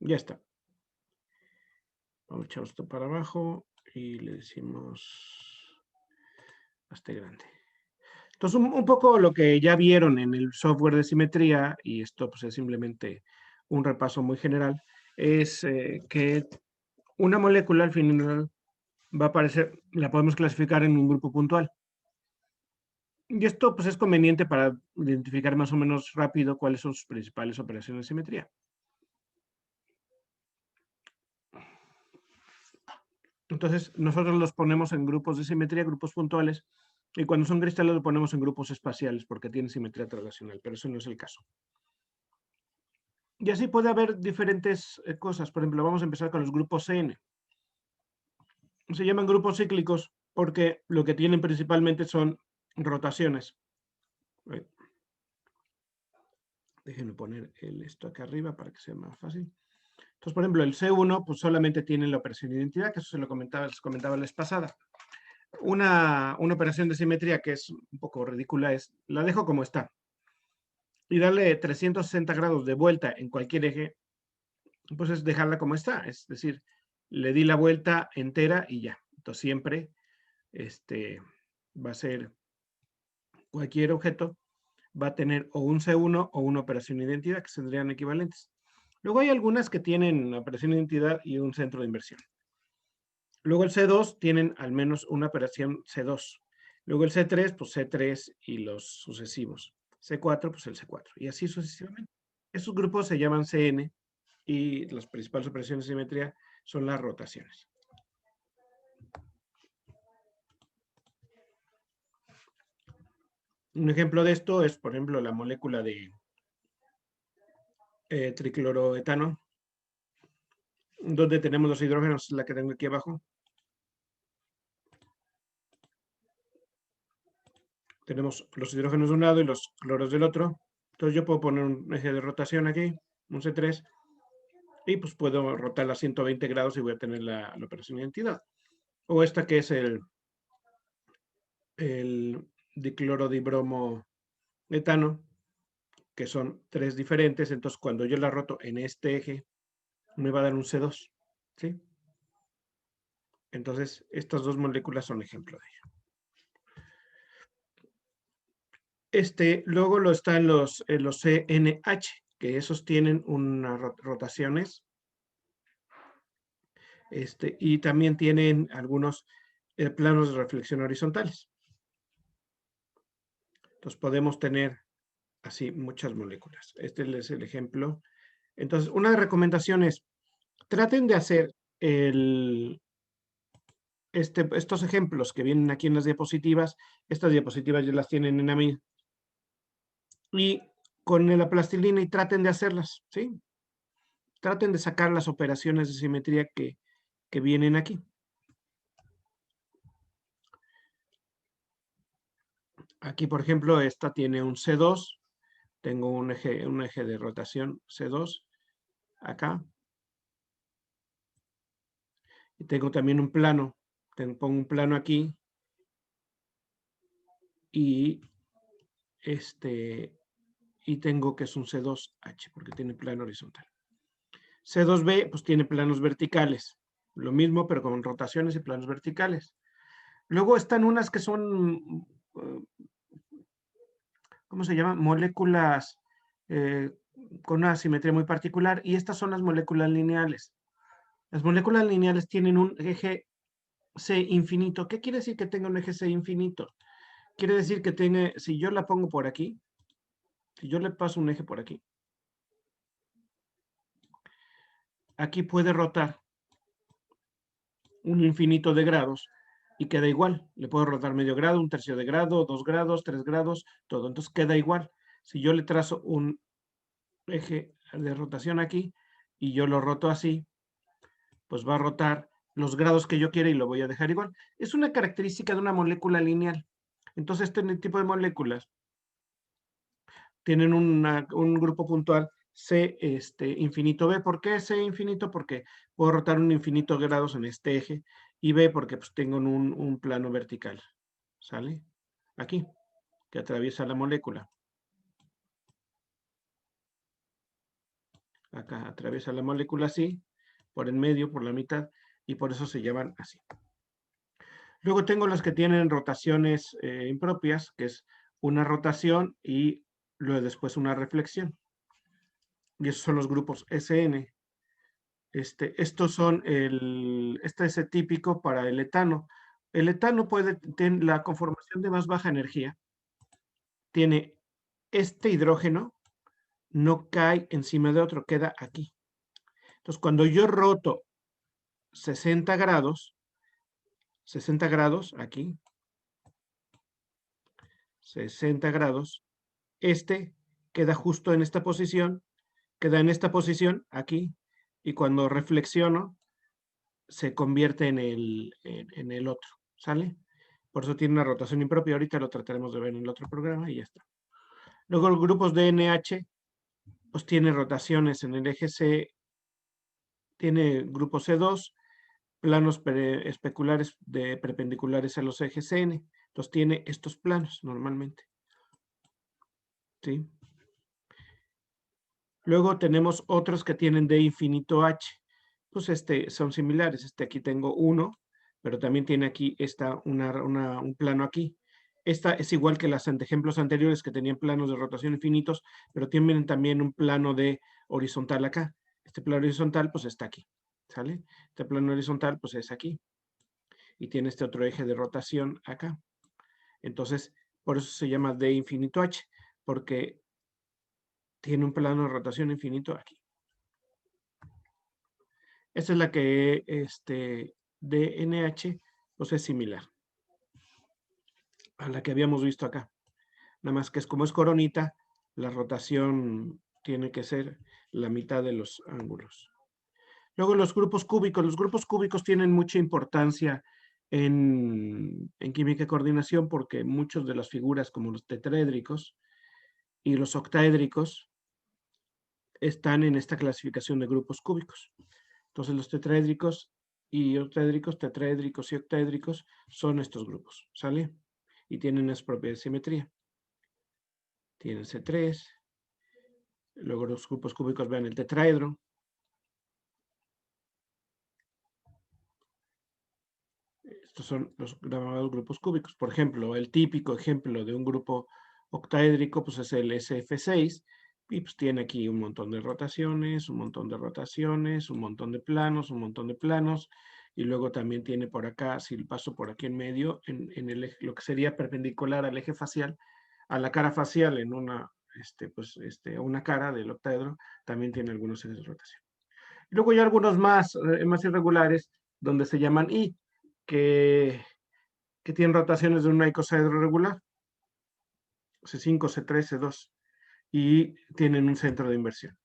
Ya está. Vamos a echar esto para abajo y le decimos este grande. Entonces, un poco lo que ya vieron en el software de simetría, y esto pues, es simplemente un repaso muy general, es que una molécula al final va a aparecer, la podemos clasificar en un grupo puntual. Y esto pues, es conveniente para identificar más o menos rápido cuáles son sus principales operaciones de simetría. Entonces, nosotros los ponemos en grupos de simetría, grupos puntuales, y cuando son cristales lo ponemos en grupos espaciales porque tienen simetría traslacional, pero eso no es el caso. Y así puede haber diferentes cosas. Por ejemplo, vamos a empezar con los grupos CN. Se llaman grupos cíclicos porque lo que tienen principalmente son rotaciones. Déjenme poner esto acá arriba para que sea más fácil. Entonces, por ejemplo, el C1 pues solamente tiene la operación de identidad, que eso se lo comentaba, les comentaba la vez pasada. Una operación de simetría que es un poco ridícula es, la dejo como está, y darle 360 grados de vuelta en cualquier eje, pues es dejarla como está, es decir, le di la vuelta entera y ya. Entonces siempre va a ser cualquier objeto, va a tener o un C1 o una operación de identidad, que tendrían equivalentes. Luego hay algunas que tienen operación de identidad y un centro de inversión. Luego el C2 tienen al menos una operación C2. Luego el C3, pues C3 y los sucesivos. C4, pues el C4. Y así sucesivamente. Esos grupos se llaman CN y las principales operaciones de simetría son las rotaciones. Un ejemplo de esto es, por ejemplo, la molécula de tricloroetano, donde tenemos los hidrógenos, la que tengo aquí abajo. Tenemos los hidrógenos de un lado y los cloros del otro. Entonces yo puedo poner un eje de rotación aquí, un C3, y pues puedo rotarla a 120 grados y voy a tener la operación de identidad. O esta que es el diclorodibromo etano, que son tres diferentes, entonces cuando yo la roto en este eje, me va a dar un C2, ¿sí? Entonces, estas dos moléculas son ejemplo de ello. Luego lo están los CNH, que esos tienen unas rotaciones, y también tienen algunos planos de reflexión horizontales. Entonces podemos tener así muchas moléculas. Este es el ejemplo. Entonces, una recomendación es, traten de hacer estos ejemplos que vienen aquí en las diapositivas. Estas diapositivas ya las tienen en AMI. Y con la plastilina y traten de hacerlas, ¿sí? Traten de sacar las operaciones de simetría que vienen aquí. Aquí, por ejemplo, esta tiene un C2. Tengo un eje de rotación C2 acá. Y tengo también un plano. Pongo un plano aquí. Y y tengo que es un C2H, porque tiene plano horizontal. C2B, pues tiene planos verticales. Lo mismo, pero con rotaciones y planos verticales. Luego están unas que son, ¿cómo se llaman? Moléculas con una simetría muy particular, y estas son las moléculas lineales. Las moléculas lineales tienen un eje C infinito. ¿Qué quiere decir que tenga un eje C infinito? Quiere decir que tiene, si yo la pongo por aquí, si yo le paso un eje por aquí, aquí puede rotar un infinito de grados y queda igual. Le puedo rotar medio grado, un tercio de grado, 2 grados, 3 grados, todo. Entonces queda igual. Si yo le trazo un eje de rotación aquí y yo lo roto así, pues va a rotar los grados que yo quiera y lo voy a dejar igual. Es una característica de una molécula lineal. Entonces este tipo de moléculas tienen un grupo puntual C infinito B. ¿Por qué C infinito? Porque puedo rotar un infinito de grados en este eje, y B porque pues, tengo un plano vertical. ¿Sale? Aquí, que atraviesa la molécula. acá atraviesa la molécula así, por en medio, por la mitad, y por eso se llaman así. Luego tengo las que tienen rotaciones impropias, que es una rotación y luego después una reflexión. Y esos son los grupos SN. Estos son este es el típico para el etano. El etano puede tener la conformación de más baja energía. Tiene este hidrógeno, no cae encima de otro, queda aquí. Entonces, cuando yo roto 60 grados, aquí, 60 grados, queda justo en esta posición, queda en esta posición, aquí, y cuando reflexiono, se convierte en el otro, ¿sale? Por eso tiene una rotación impropia, ahorita lo trataremos de ver en el otro programa y ya está. Luego los grupos de NH, pues tiene rotaciones en el eje C, tiene grupo C2, planos especulares perpendiculares a los ejes N, entonces tiene estos planos normalmente, ¿sí? Luego tenemos otros que tienen D infinito H, pues son similares, aquí tengo uno, pero también tiene aquí un plano aquí. Esta es igual que los ejemplos anteriores que tenían planos de rotación infinitos, pero tienen también un plano de horizontal acá. Este plano horizontal pues está aquí, ¿sale? Este plano horizontal pues es aquí. Y tiene este otro eje de rotación acá. Entonces, por eso se llama D infinito H, porque tiene un plano de rotación infinito aquí. Esta es la que DNH pues es similar a la que habíamos visto acá. Nada más que como es coronita, la rotación tiene que ser la mitad de los ángulos. Luego los grupos cúbicos tienen mucha importancia en química de coordinación porque muchas de las figuras como los tetraédricos y los octaédricos están en esta clasificación de grupos cúbicos. Entonces los tetraédricos y octaédricos, tetraédricos y octaédricos son estos grupos, ¿sale? Y tienen las propiedades de simetría. Tienen C3, luego los grupos cúbicos vean el tetraedro. Estos son los llamados grupos cúbicos. Por ejemplo, el típico ejemplo de un grupo octaédrico pues es el SF6 y pues tiene aquí un montón de rotaciones, un montón de rotaciones, un montón de planos, un montón de planos y luego también tiene por acá, si paso por aquí en medio, en el eje, lo que sería perpendicular al eje facial, a la cara facial en una cara del octaedro, también tiene algunos ejes de rotación. Y luego hay algunos más irregulares donde se llaman I, que tienen rotaciones de un icosaedro regular, C5, C3, C2, y tienen un centro de inversión.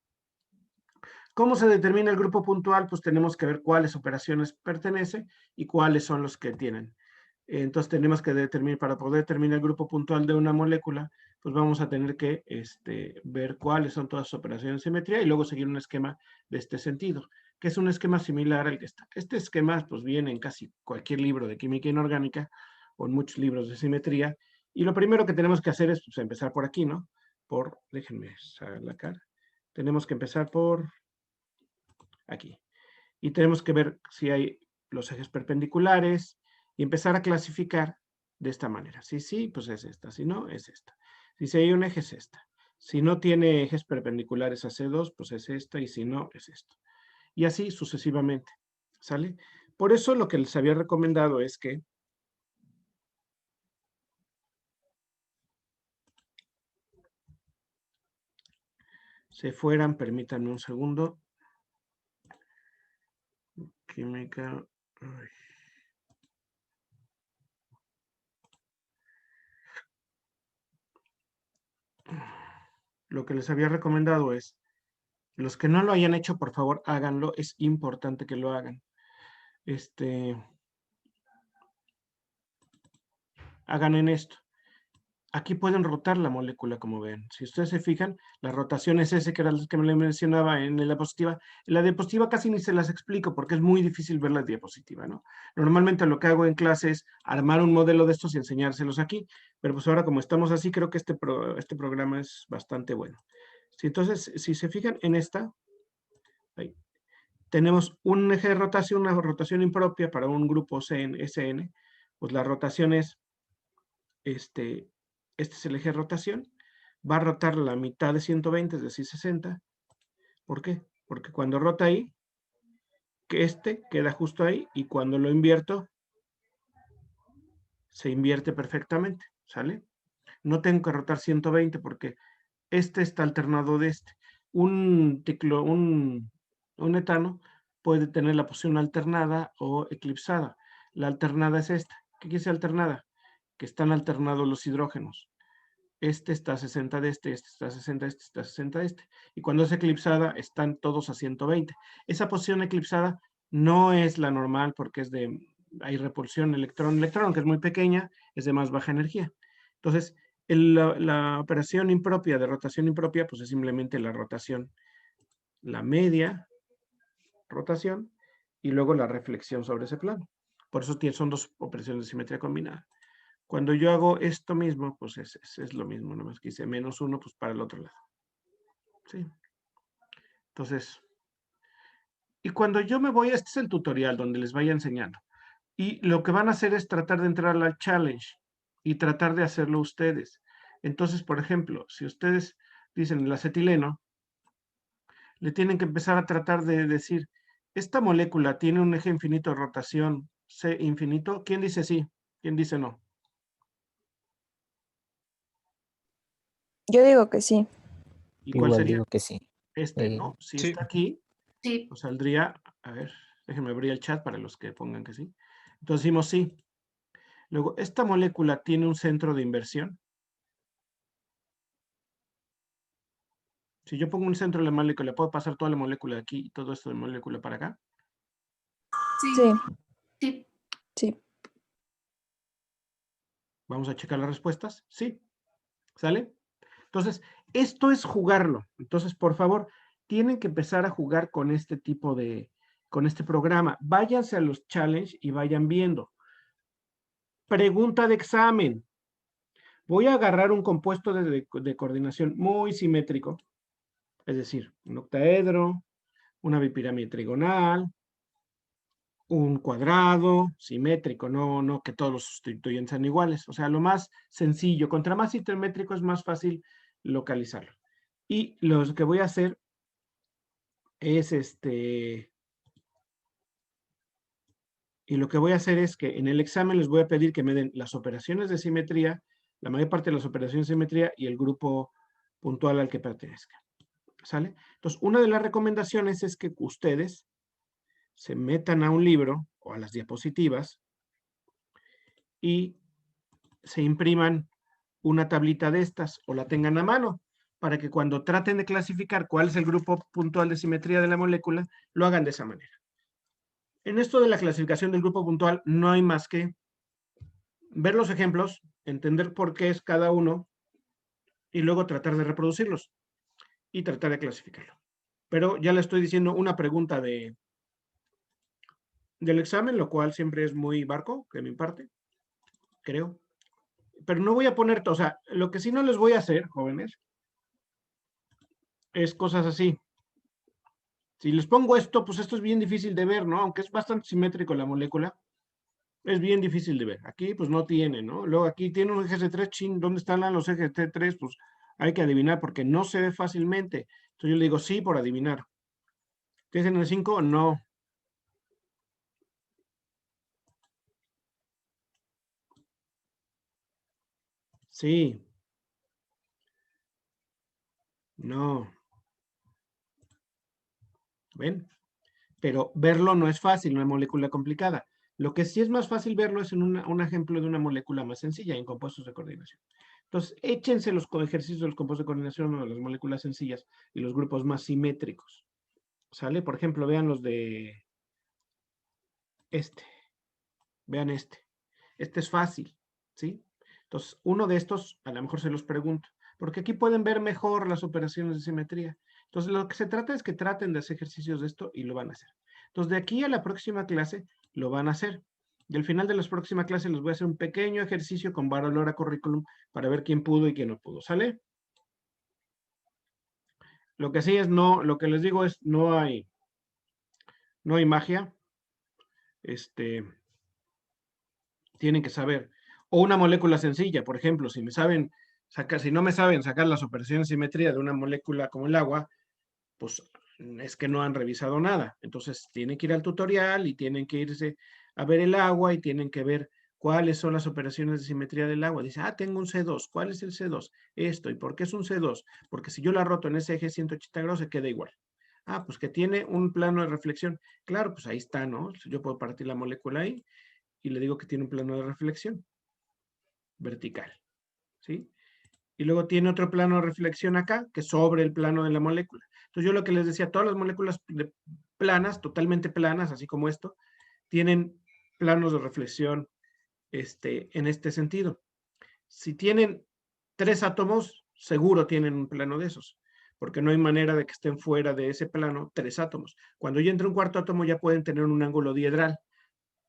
¿Cómo se determina el grupo puntual? Pues tenemos que ver cuáles operaciones pertenece y cuáles son los que tienen. Entonces tenemos que determinar, para poder determinar el grupo puntual de una molécula, pues vamos a tener que ver cuáles son todas sus operaciones de simetría y luego seguir un esquema de este sentido, que es un esquema similar al que está. Este esquema pues viene en casi cualquier libro de química inorgánica o en muchos libros de simetría y lo primero que tenemos que hacer es pues, empezar por aquí, ¿no? Déjenme sacar. Tenemos que empezar por aquí. Y tenemos que ver si hay los ejes perpendiculares y empezar a clasificar de esta manera. Si sí, pues es esta. Si no, es esta. Si hay un eje, es esta. Si no tiene ejes perpendiculares a C2, pues es esta. Y si no, es esto. Y así sucesivamente. ¿Sale? Por eso lo que les había recomendado es que se fueran, permítanme un segundo. Química. Ay. Lo que les había recomendado es, los que no lo hayan hecho, por favor, háganlo. Es importante que lo hagan. Hagan en esto. Aquí pueden rotar la molécula, como ven. Si ustedes se fijan, la rotación es ese que era el que me mencionaba en la diapositiva. En la diapositiva casi ni se las explico porque es muy difícil ver la diapositiva, ¿no? Normalmente lo que hago en clase es armar un modelo de estos y enseñárselos aquí, pero pues ahora como estamos así, creo que este programa es bastante bueno. Entonces, si se fijan en esta, tenemos un eje de rotación, una rotación impropia para un grupo SN, pues la rotación es, este es el eje de rotación, va a rotar la mitad de 120, es decir, 60. ¿Por qué? Porque cuando rota ahí, que queda justo ahí, y cuando lo invierto, se invierte perfectamente, ¿sale? No tengo que rotar 120 porque está alternado de este. Un etano puede tener la posición alternada o eclipsada. La alternada es esta. ¿Qué quiere decir alternada? Que están alternados los hidrógenos. Este está a 60 de este está a 60 de este, está a 60 de este. Y cuando es eclipsada, están todos a 120. Esa posición eclipsada no es la normal porque hay repulsión electrón-electrón, que es muy pequeña, es de más baja energía. Entonces, la operación impropia de rotación impropia, pues es simplemente la rotación, la media rotación, y luego la reflexión sobre ese plano. Por eso son dos operaciones de simetría combinada. Cuando yo hago esto mismo, pues es lo mismo, nomás que hice -1, pues para el otro lado. ¿Sí? Entonces, y cuando yo me voy, este es el tutorial donde les vaya enseñando. Y lo que van a hacer es tratar de entrar al challenge y tratar de hacerlo ustedes. Entonces, por ejemplo, si ustedes dicen el acetileno, le tienen que empezar a tratar de decir, esta molécula tiene un eje infinito de rotación, C infinito. ¿Quién dice sí? ¿Quién dice no? Yo digo que sí. ¿Y cuál Igual sería? digo que sí. ¿No? Si Sí. está aquí, Sí. nos saldría, a ver, déjenme abrir el chat para los que pongan que sí. Entonces decimos sí. Luego, esta molécula tiene un centro de inversión. Si yo pongo un centro de la molécula, ¿puedo pasar toda la molécula de aquí y todo esto de molécula para acá? Sí. Sí. Sí. Vamos a checar las respuestas. Sí. ¿Sale? Entonces, esto es jugarlo. Entonces, por favor, tienen que empezar a jugar con este con este programa. Váyanse a los challenge y vayan viendo. Pregunta de examen. Voy a agarrar un compuesto de coordinación muy simétrico, es decir, un octaedro, una bipirámide trigonal, un cuadrado simétrico, no que todos los sustituyentes sean iguales. O sea, lo más sencillo. Contra más simétrico es más fácil localizarlo. Y lo que voy a hacer es y lo que voy a hacer es que en el examen les voy a pedir que me den las operaciones de simetría, la mayor parte de las operaciones de simetría y el grupo puntual al que pertenezca. ¿Sale? Entonces, una de las recomendaciones es que ustedes se metan a un libro o a las diapositivas y se impriman una tablita de estas o la tengan a mano para que cuando traten de clasificar cuál es el grupo puntual de simetría de la molécula, lo hagan de esa manera. En esto de la clasificación del grupo puntual no hay más que ver los ejemplos, entender por qué es cada uno y luego tratar de reproducirlos y tratar de clasificarlo. Pero ya le estoy diciendo una pregunta del examen, lo cual siempre es muy barco de mi parte, creo. Pero no voy a poner, o sea, lo que sí no les voy a hacer, jóvenes, es cosas así. Si les pongo esto, pues esto es bien difícil de ver, ¿no? Aunque es bastante simétrico la molécula, es bien difícil de ver. Aquí, pues no tiene, ¿no? Luego aquí tiene un eje C3, ¿dónde están los ejes T3? Pues hay que adivinar porque no se ve fácilmente. Entonces yo le digo sí por adivinar. ¿Tienes en el 5? No. Sí. No. ¿Ven? Pero verlo no es fácil, una molécula complicada. Lo que sí es más fácil verlo es en un ejemplo de una molécula más sencilla, en compuestos de coordinación. Entonces, échense los ejercicios de los compuestos de coordinación o de las moléculas sencillas y los grupos más simétricos. ¿Sale? Por ejemplo, vean los de Vean este. Este es fácil, ¿sí? Entonces, uno de estos, a lo mejor se los pregunto, porque aquí pueden ver mejor las operaciones de simetría. Entonces, lo que se trata es que traten de hacer ejercicios de esto y lo van a hacer. Entonces, de aquí a la próxima clase, lo van a hacer. Y al final de la próxima clase les voy a hacer un pequeño ejercicio con valor a currículum para ver quién pudo y quién no pudo. ¿Sale? Lo que sí es lo que les digo es, no hay no hay magia. Tienen que saber. O una molécula sencilla, por ejemplo, si no me saben sacar las operaciones de simetría de una molécula como el agua, pues es que no han revisado nada. Entonces tienen que ir al tutorial y tienen que irse a ver el agua y tienen que ver cuáles son las operaciones de simetría del agua. Dice, tengo un C2. ¿Cuál es el C2? Esto. ¿Y por qué es un C2? Porque si yo la roto en ese eje 180 grados se queda igual. Pues que tiene un plano de reflexión. Claro, pues ahí está, ¿no? Yo puedo partir la molécula ahí y le digo que tiene un plano de reflexión vertical, ¿sí? Y luego tiene otro plano de reflexión acá, que es sobre el plano de la molécula. Entonces yo lo que les decía, todas las moléculas planas, totalmente planas, así como esto, tienen planos de reflexión en este sentido. Si tienen 3 átomos, seguro tienen un plano de esos, porque no hay manera de que estén fuera de ese plano 3 átomos. Cuando ya entra un cuarto átomo ya pueden tener un ángulo diedral.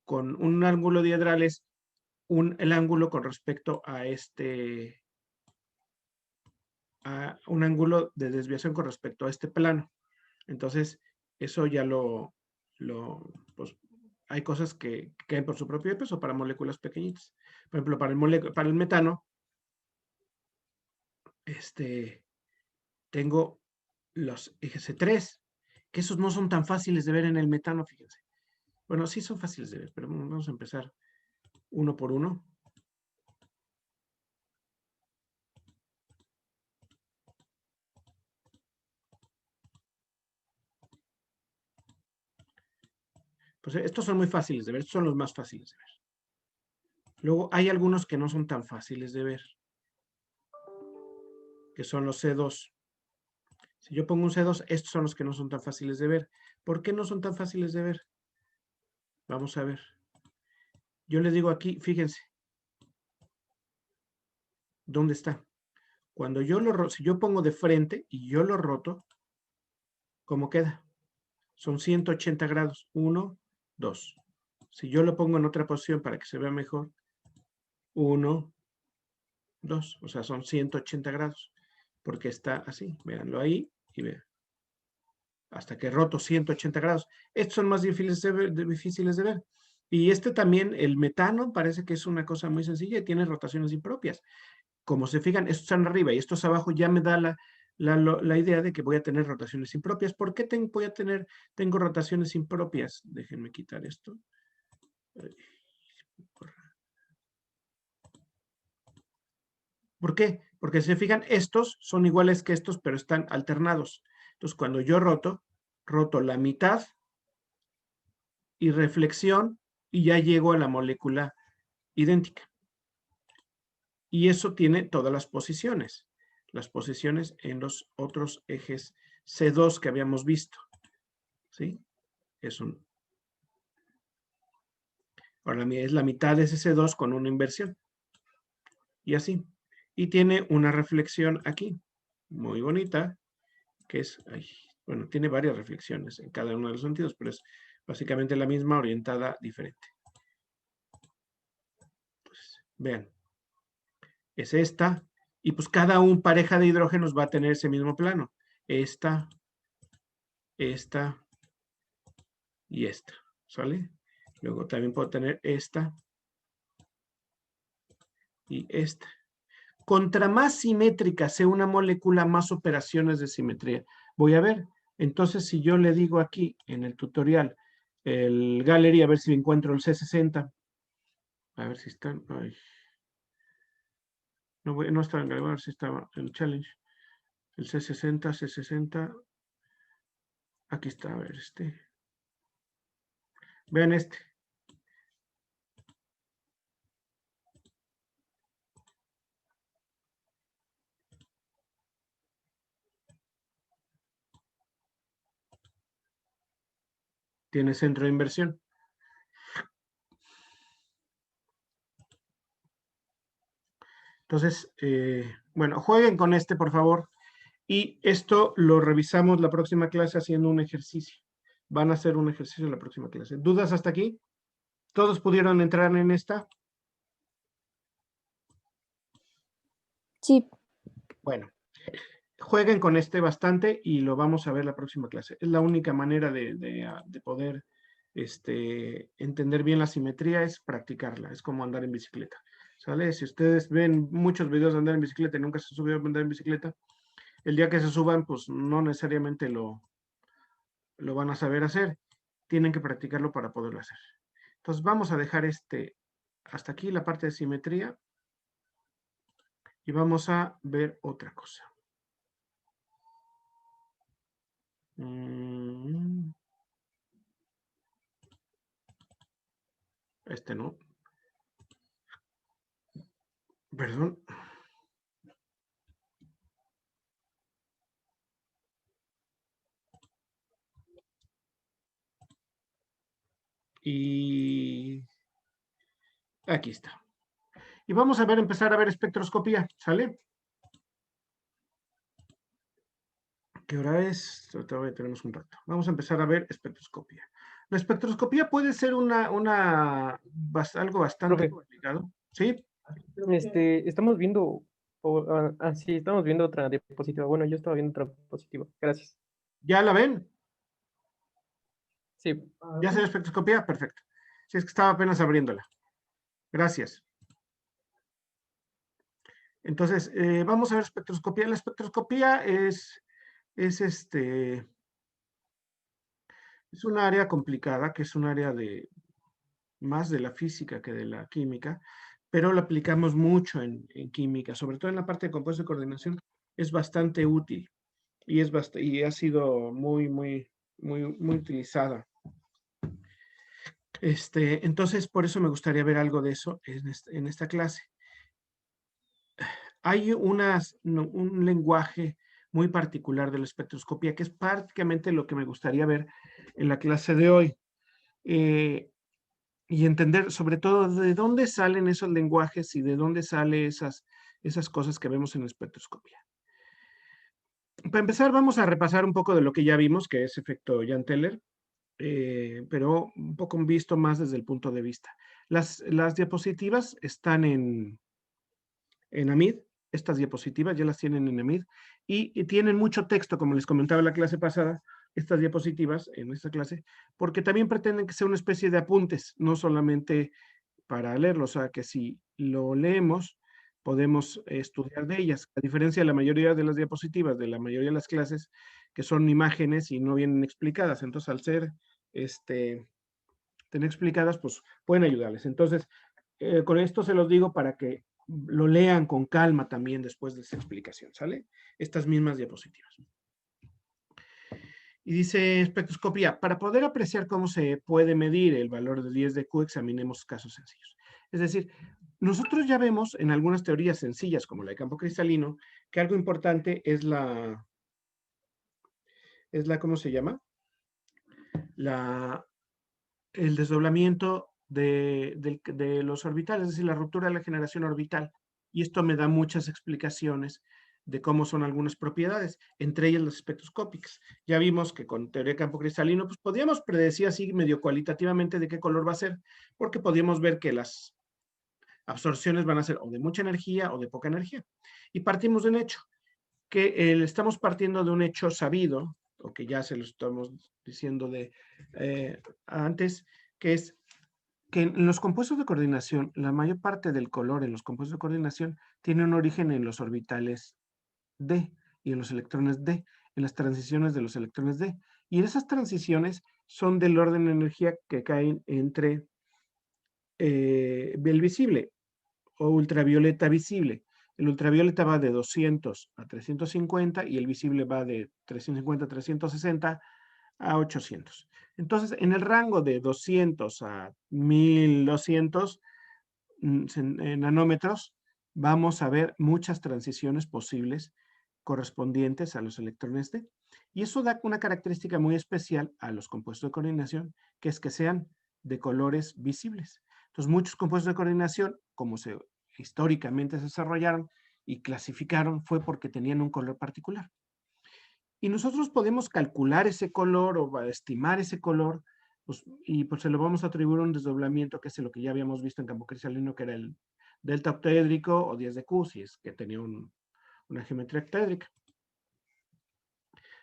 Con un ángulo diedral es el ángulo con respecto a un ángulo de desviación con respecto a este plano. Entonces, eso ya pues, hay cosas que caen por su propio peso para moléculas pequeñitas. Por ejemplo, para el metano, tengo los ejes C3, que esos no son tan fáciles de ver en el metano, fíjense. Bueno, sí son fáciles de ver, pero vamos a empezar uno por uno. Pues estos son muy fáciles de ver, estos son los más fáciles de ver. Luego hay algunos que no son tan fáciles de ver, que son los C2. Si yo pongo un C2, estos son los que no son tan fáciles de ver. ¿Por qué no son tan fáciles de ver? Vamos a ver. Yo les digo aquí, fíjense. ¿Dónde está? Cuando yo si yo pongo de frente y yo lo roto, ¿cómo queda? Son 180 grados. 1, 2. Si yo lo pongo en otra posición para que se vea mejor, 1, 2. O sea, son 180 grados. Porque está así. Véanlo ahí y vean. Hasta que roto 180 grados. Estos son más difíciles de ver. Y también, el metano, parece que es una cosa muy sencilla y tiene rotaciones impropias. Como se fijan, estos están arriba y estos abajo, ya me da la idea de que voy a tener rotaciones impropias. ¿Por qué tengo rotaciones impropias? Déjenme quitar esto. ¿Por qué? Porque si se fijan, estos son iguales que estos, pero están alternados. Entonces, cuando yo roto la mitad y reflexión, y ya llego a la molécula idéntica. Y eso tiene todas las posiciones en los otros ejes C2 que habíamos visto. ¿Sí? Ahora es la mitad de ese C2 con una inversión. Y así. Y tiene una reflexión aquí, muy bonita, que es, bueno, tiene varias reflexiones en cada uno de los sentidos, pero es básicamente la misma, orientada diferente. Pues, vean, es esta, y pues cada pareja de hidrógenos va a tener ese mismo plano. Esta y esta, ¿sale? Luego también puedo tener esta y esta. Contra más simétrica sea una molécula, más operaciones de simetría voy a ver. Entonces, si yo le digo aquí en el tutorial, el gallery, a ver si encuentro el C60. A ver si están. No estaba en gallery, a ver si estaba en el challenge. El C60. Aquí está, a ver, Vean este. Tiene centro de inversión. Entonces, bueno, jueguen con por favor. Y esto lo revisamos la próxima clase haciendo un ejercicio. Van a hacer un ejercicio en la próxima clase. ¿Dudas hasta aquí? ¿Todos pudieron entrar en esta? Sí. Bueno, jueguen con este bastante y lo vamos a ver la próxima clase. Es la única manera de poder entender bien la simetría, es practicarla, es como andar en bicicleta, ¿sale? Si ustedes ven muchos videos de andar en bicicleta y nunca se subió a andar en bicicleta, el día que se suban, pues no necesariamente lo van a saber hacer, tienen que practicarlo para poderlo hacer. Entonces vamos a dejar hasta aquí la parte de simetría y vamos a ver otra cosa. No. Perdón. Y aquí está. Y vamos a empezar a ver espectroscopía, ¿sale? ¿Qué hora es? Todavía tenemos un rato. Vamos a empezar a ver espectroscopía. La espectroscopía puede ser algo bastante Profe, complicado. ¿Sí? estamos viendo, sí, estamos viendo otra diapositiva. Bueno, yo estaba viendo otra diapositiva. Gracias. ¿Ya la ven? Sí. ¿Ya se ve espectroscopía? Perfecto. Si es que estaba apenas abriéndola. Gracias. Entonces, vamos a ver espectroscopía. La espectroscopía es un área complicada, que es un área más de la física que de la química, pero la aplicamos mucho en química, sobre todo en la parte de compuestos de coordinación, es bastante útil y ha sido muy utilizada. Entonces, por eso me gustaría ver algo de eso en esta clase. Hay un lenguaje muy particular de la espectroscopía, que es prácticamente lo que me gustaría ver en la clase de hoy. Y entender sobre todo de dónde salen esos lenguajes y de dónde salen esas cosas que vemos en la espectroscopía. Para empezar, vamos a repasar un poco de lo que ya vimos, que es efecto Jahn-Teller, pero un poco visto más desde el punto de vista. Las diapositivas están en AMID, estas diapositivas ya las tienen en AMID, y tienen mucho texto, como les comentaba en la clase pasada, estas diapositivas en esta clase, porque también pretenden que sea una especie de apuntes, no solamente para leerlo, o sea que si lo leemos, podemos estudiar de ellas, a diferencia de la mayoría de las diapositivas, de la mayoría de las clases, que son imágenes y no vienen explicadas, entonces al ser tener explicadas, pues pueden ayudarles. Entonces, con esto se los digo para que lo lean con calma también después de esta explicación, ¿sale? Estas mismas diapositivas. Y dice espectroscopía, para poder apreciar cómo se puede medir el valor de 10 de Q, examinemos casos sencillos. Es decir, nosotros ya vemos en algunas teorías sencillas, como la de campo cristalino, que algo importante es ¿cómo se llama? El desdoblamiento de los orbitales, es decir, la ruptura de la generación orbital. Y esto me da muchas explicaciones de cómo son algunas propiedades, entre ellas las espectroscópicas. Ya vimos que con teoría de campo cristalino, pues podíamos predecir así medio cualitativamente de qué color va a ser, porque podíamos ver que las absorciones van a ser o de mucha energía o de poca energía. Y partimos de un hecho, que estamos partiendo de un hecho sabido, o que ya se lo estamos diciendo antes, que es que en los compuestos de coordinación, la mayor parte del color en los compuestos de coordinación tiene un origen en los orbitales D y en los electrones D, en las transiciones de los electrones D. Y esas transiciones son del orden de energía que caen entre el visible o ultravioleta visible. El ultravioleta va de 200 a 350 y el visible va de 350 a 360 a 800. Entonces, en el rango de 200 a 1200 nanómetros, vamos a ver muchas transiciones posibles correspondientes a los electrones D. Y eso da una característica muy especial a los compuestos de coordinación, que es que sean de colores visibles. Entonces, muchos compuestos de coordinación, como históricamente se desarrollaron y clasificaron, fue porque tenían un color particular. Y nosotros podemos calcular ese color o estimar ese color, pues, y pues se lo vamos a atribuir un desdoblamiento, que es lo que ya habíamos visto en campo cristalino, que era el delta octaédrico o 10 de Q, si es que tenía una geometría octaédrica.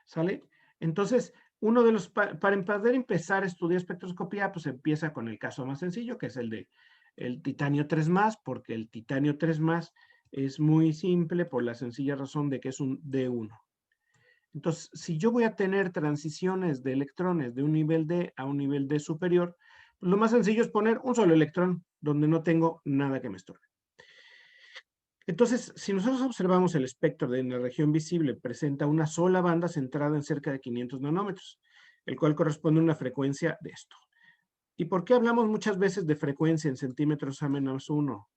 ¿Sale? Entonces, uno de los, para poder empezar a estudiar espectroscopía, pues empieza con el caso más sencillo, que es el de el titanio 3+, porque el titanio 3+ es muy simple por la sencilla razón de que es un D1. Entonces, si yo voy a tener transiciones de electrones de un nivel D a un nivel D superior, pues lo más sencillo es poner un solo electrón donde no tengo nada que me estorbe. Entonces, si nosotros observamos el espectro de la región visible, presenta una sola banda centrada en cerca de 500 nanómetros, el cual corresponde a una frecuencia de esto. ¿Y por qué hablamos muchas veces de frecuencia en centímetros a menos 1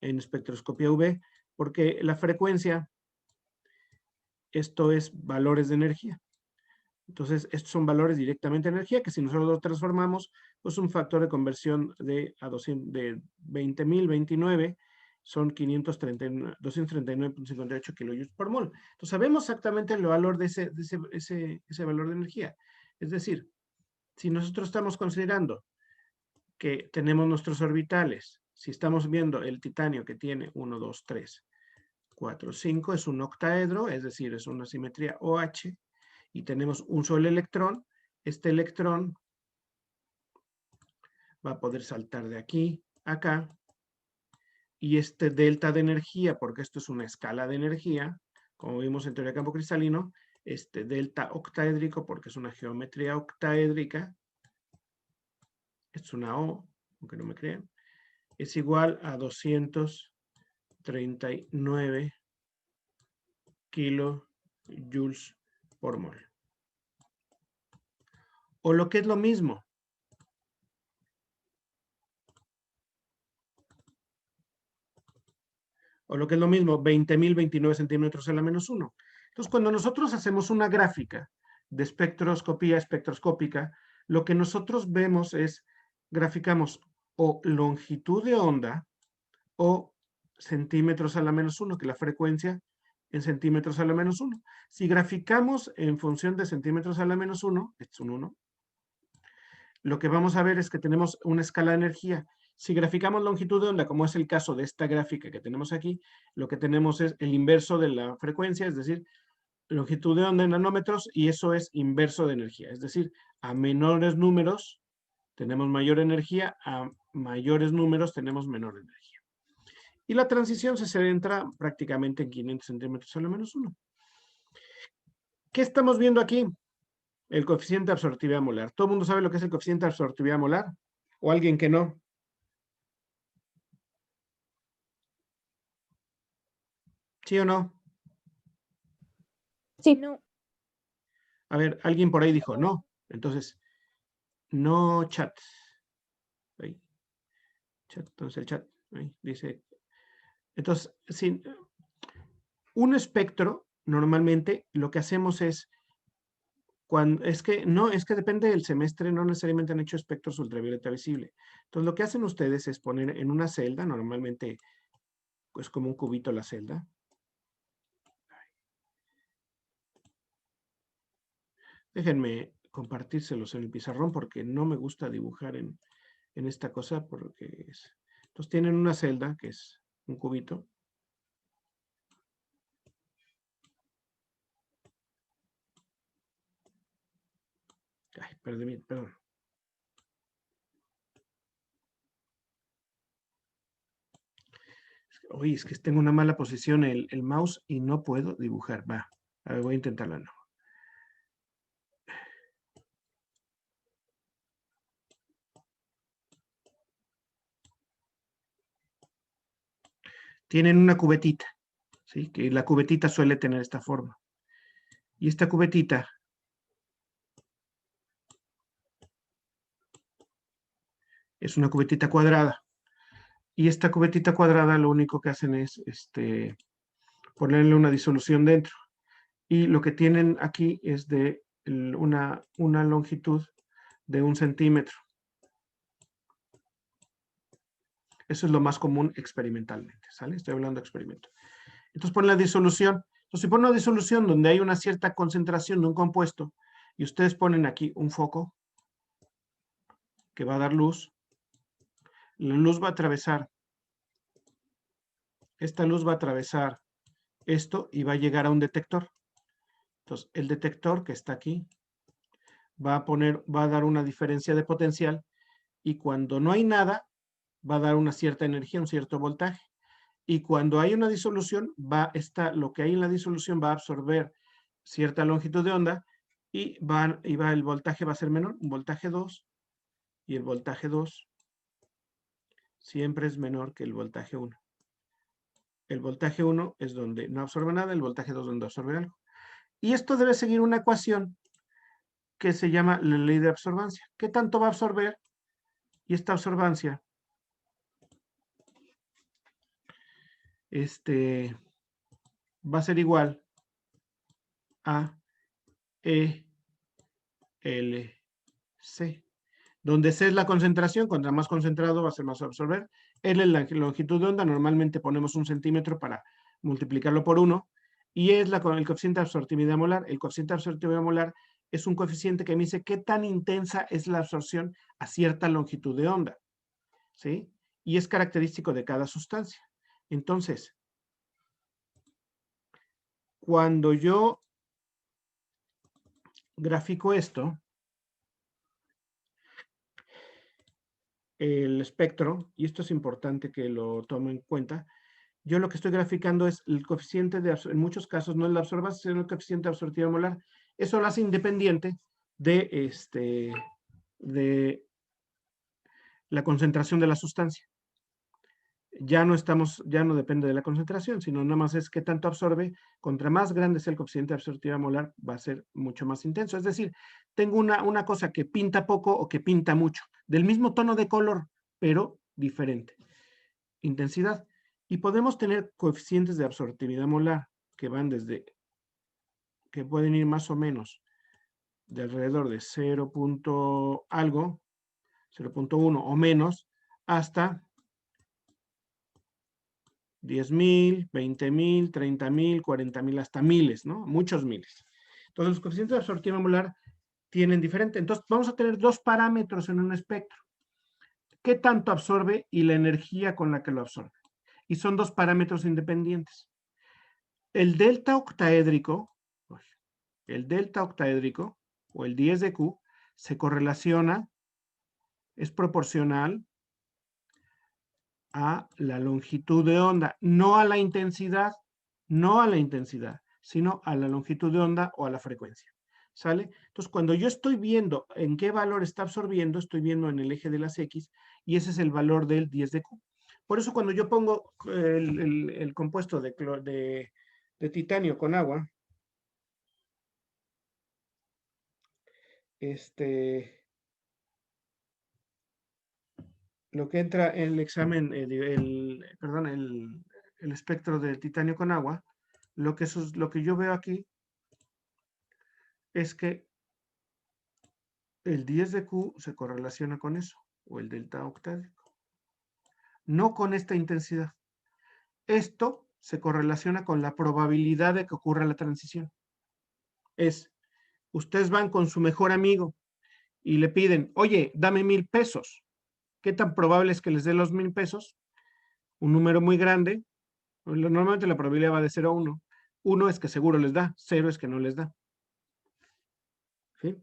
en espectroscopía UV? Porque la frecuencia, esto es valores de energía. Entonces, estos son valores directamente de energía que si nosotros los transformamos, pues un factor de conversión de 20.000, 29, son 239.58 kilojoules por mol. Entonces, sabemos exactamente el valor de ese valor de energía. Es decir, si nosotros estamos considerando que tenemos nuestros orbitales, si estamos viendo el titanio que tiene 1, 2, 3, 4, 5, es un octaedro, es decir, es una simetría OH, y tenemos un solo electrón, este electrón va a poder saltar de aquí a acá, y este delta de energía, porque esto es una escala de energía, como vimos en teoría de campo cristalino, este delta octaédrico, porque es una geometría octaédrica, es una O, aunque no me crean, es igual a 239 kilojoules por mol. O lo que es lo mismo, o lo que es lo mismo, 20.029 centímetros a la menos 1. Entonces, cuando nosotros hacemos una gráfica de espectroscopía espectroscópica, lo que nosotros vemos es, graficamos o longitud de onda o centímetros a la menos 1, que la frecuencia en centímetros a la menos 1. Si graficamos en función de centímetros a la menos 1, es un 1, lo que vamos a ver es que tenemos una escala de energía. Si graficamos longitud de onda, como es el caso de esta gráfica que tenemos aquí, lo que tenemos es el inverso de la frecuencia, es decir, longitud de onda en nanómetros, y eso es inverso de energía. Es decir, a menores números tenemos mayor energía, a mayores números tenemos menor energía. Y la transición se centra prácticamente en 500 centímetros a la menos 1. ¿Qué estamos viendo aquí? El coeficiente de absortividad molar. ¿Todo el mundo sabe lo que es el coeficiente de absortividad molar? ¿O alguien que no? ¿Sí o no? Sí. No. A ver, alguien por ahí dijo no. Entonces, no chat. Ahí. Chat, entonces el chat ahí dice. Entonces, sí, un espectro, normalmente lo que hacemos es, cuando, es que depende del semestre, no necesariamente han hecho espectros ultravioleta visible. Entonces, lo que hacen ustedes es poner en una celda, normalmente, pues como un cubito la celda. Déjenme compartírselos en el pizarrón porque no me gusta dibujar en esta cosa porque es... Entonces tienen una celda que es un cubito. Ay, perdón. Oye, es que tengo una mala posición el mouse y no puedo dibujar. Va, a ver, voy a intentarlo de nuevo. Tienen una cubetita, ¿sí? Que la cubetita suele tener esta forma. Y esta cubetita es una cubetita cuadrada. Y esta cubetita cuadrada lo único que hacen es ponerle una disolución dentro. Y lo que tienen aquí es de una longitud de 1 centímetro. Eso es lo más común experimentalmente, ¿sale? Estoy hablando de experimento. Entonces ponen la disolución. Entonces si ponen una disolución donde hay una cierta concentración de un compuesto y ustedes ponen aquí un foco que va a dar luz, la luz va a atravesar, esta luz va a atravesar esto y va a llegar a un detector. Entonces, el detector que está aquí va a dar una diferencia de potencial y cuando no hay nada, va a dar una cierta energía, un cierto voltaje. Y cuando hay una disolución, lo que hay en la disolución va a absorber cierta longitud de onda y el voltaje va a ser menor, un voltaje 2, y el voltaje 2 siempre es menor que el voltaje 1. El voltaje 1 es donde no absorbe nada, el voltaje 2 donde absorbe algo. Y esto debe seguir una ecuación que se llama la ley de absorbancia. ¿Qué tanto va a absorber? Y esta absorbancia va a ser igual a ELC, donde C es la concentración, contra más concentrado va a ser más absorber. L es la longitud de onda, normalmente ponemos 1 centímetro para multiplicarlo por 1, y es el coeficiente de absortividad molar. El coeficiente de absortividad molar es un coeficiente que me dice qué tan intensa es la absorción a cierta longitud de onda, ¿sí? Y es característico de cada sustancia. Entonces, cuando yo grafico esto, el espectro, y esto es importante que lo tomen en cuenta, yo lo que estoy graficando es el coeficiente en muchos casos no es la absorbancia, sino el coeficiente absortivo molar. Eso lo hace independiente de la concentración de la sustancia. Ya no depende de la concentración, sino nada más es qué tanto absorbe. Contra más grande sea el coeficiente absortivo molar, va a ser mucho más intenso. Es decir, tengo una cosa que pinta poco o que pinta mucho, del mismo tono de color, pero diferente intensidad. Y podemos tener coeficientes de absortividad molar que pueden ir más o menos de alrededor de 0. Algo, 0.1 o menos, hasta 10.000, 20.000, 30.000, 40.000, hasta miles, ¿no? Muchos miles. Entonces, los coeficientes de absortividad molar tienen diferente. Entonces, vamos a tener dos parámetros en un espectro. ¿Qué tanto absorbe y la energía con la que lo absorbe? Y son dos parámetros independientes. El delta octaédrico, o el 10 de Q, se correlaciona, es proporcional a la longitud de onda, no a la intensidad, sino a la longitud de onda o a la frecuencia. ¿Sale? Entonces, cuando yo estoy viendo en qué valor está absorbiendo, estoy viendo en el eje de las X, y ese es el valor del 10 de Q. Por eso cuando yo pongo el compuesto de titanio con agua, lo que entra en el examen, el espectro del titanio con agua, lo que yo veo aquí es que el 10 de Q se correlaciona con eso, o el delta octáedrico, no con esta intensidad. Esto se correlaciona con la probabilidad de que ocurra la transición. Ustedes van con su mejor amigo y le piden, oye, dame 1,000 pesos. ¿Qué tan probable es que les dé los 1,000 pesos? Un número muy grande. Normalmente la probabilidad va de 0 a 1. 1 es que seguro les da, 0 es que no les da. ¿Sí?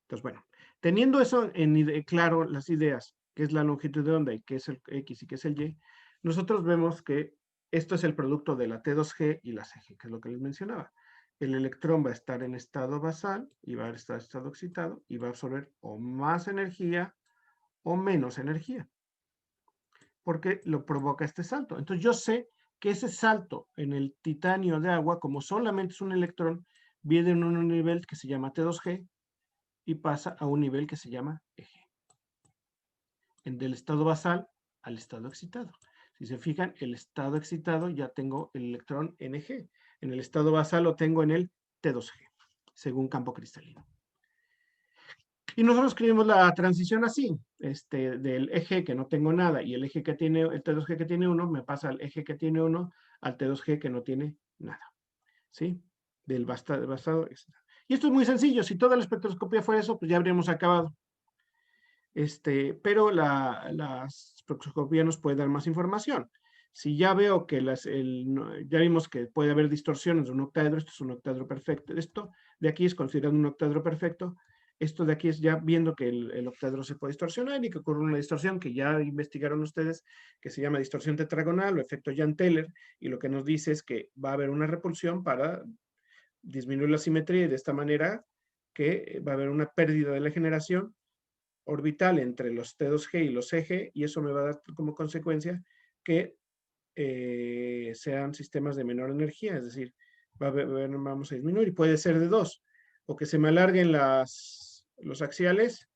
Entonces, bueno, teniendo eso claro, las ideas, qué es la longitud de onda y qué es el X y qué es el Y, nosotros vemos que esto es el producto de la T2G y la CG, que es lo que les mencionaba. El electrón va a estar en estado basal y va a estar en estado excitado y va a absorber o más energía o menos energía, porque lo provoca este salto. Entonces yo sé que ese salto en el titanio de agua, como solamente es un electrón, viene en un nivel que se llama T2G y pasa a un nivel que se llama eje. Del estado basal al estado excitado. Si se fijan, el estado excitado ya tengo el electrón en eje. En el estado basal lo tengo en el T2G, según campo cristalino. Y nosotros escribimos la transición así, del eje que no tengo nada y el eje que tiene, el T2G que tiene 1, me pasa al eje que tiene 1 al T2G que no tiene nada, ¿sí? Del basado, etc. Y esto es muy sencillo, si toda la espectroscopía fuera eso, pues ya habríamos acabado. Pero la espectroscopía nos puede dar más información. Si ya veo que ya vimos que puede haber distorsiones de un octaedro, esto es un octaedro perfecto, esto de aquí es considerado un octaedro perfecto, esto de aquí es ya viendo que el octaedro se puede distorsionar y que ocurre una distorsión que ya investigaron ustedes, que se llama distorsión tetragonal o efecto Jahn-Teller, y lo que nos dice es que va a haber una repulsión para disminuir la simetría y de esta manera que va a haber una pérdida de la generación orbital entre los T2G y los EG, y eso me va a dar como consecuencia que sean sistemas de menor energía, es decir, vamos a disminuir y puede ser de dos, o que se me alarguen los axiales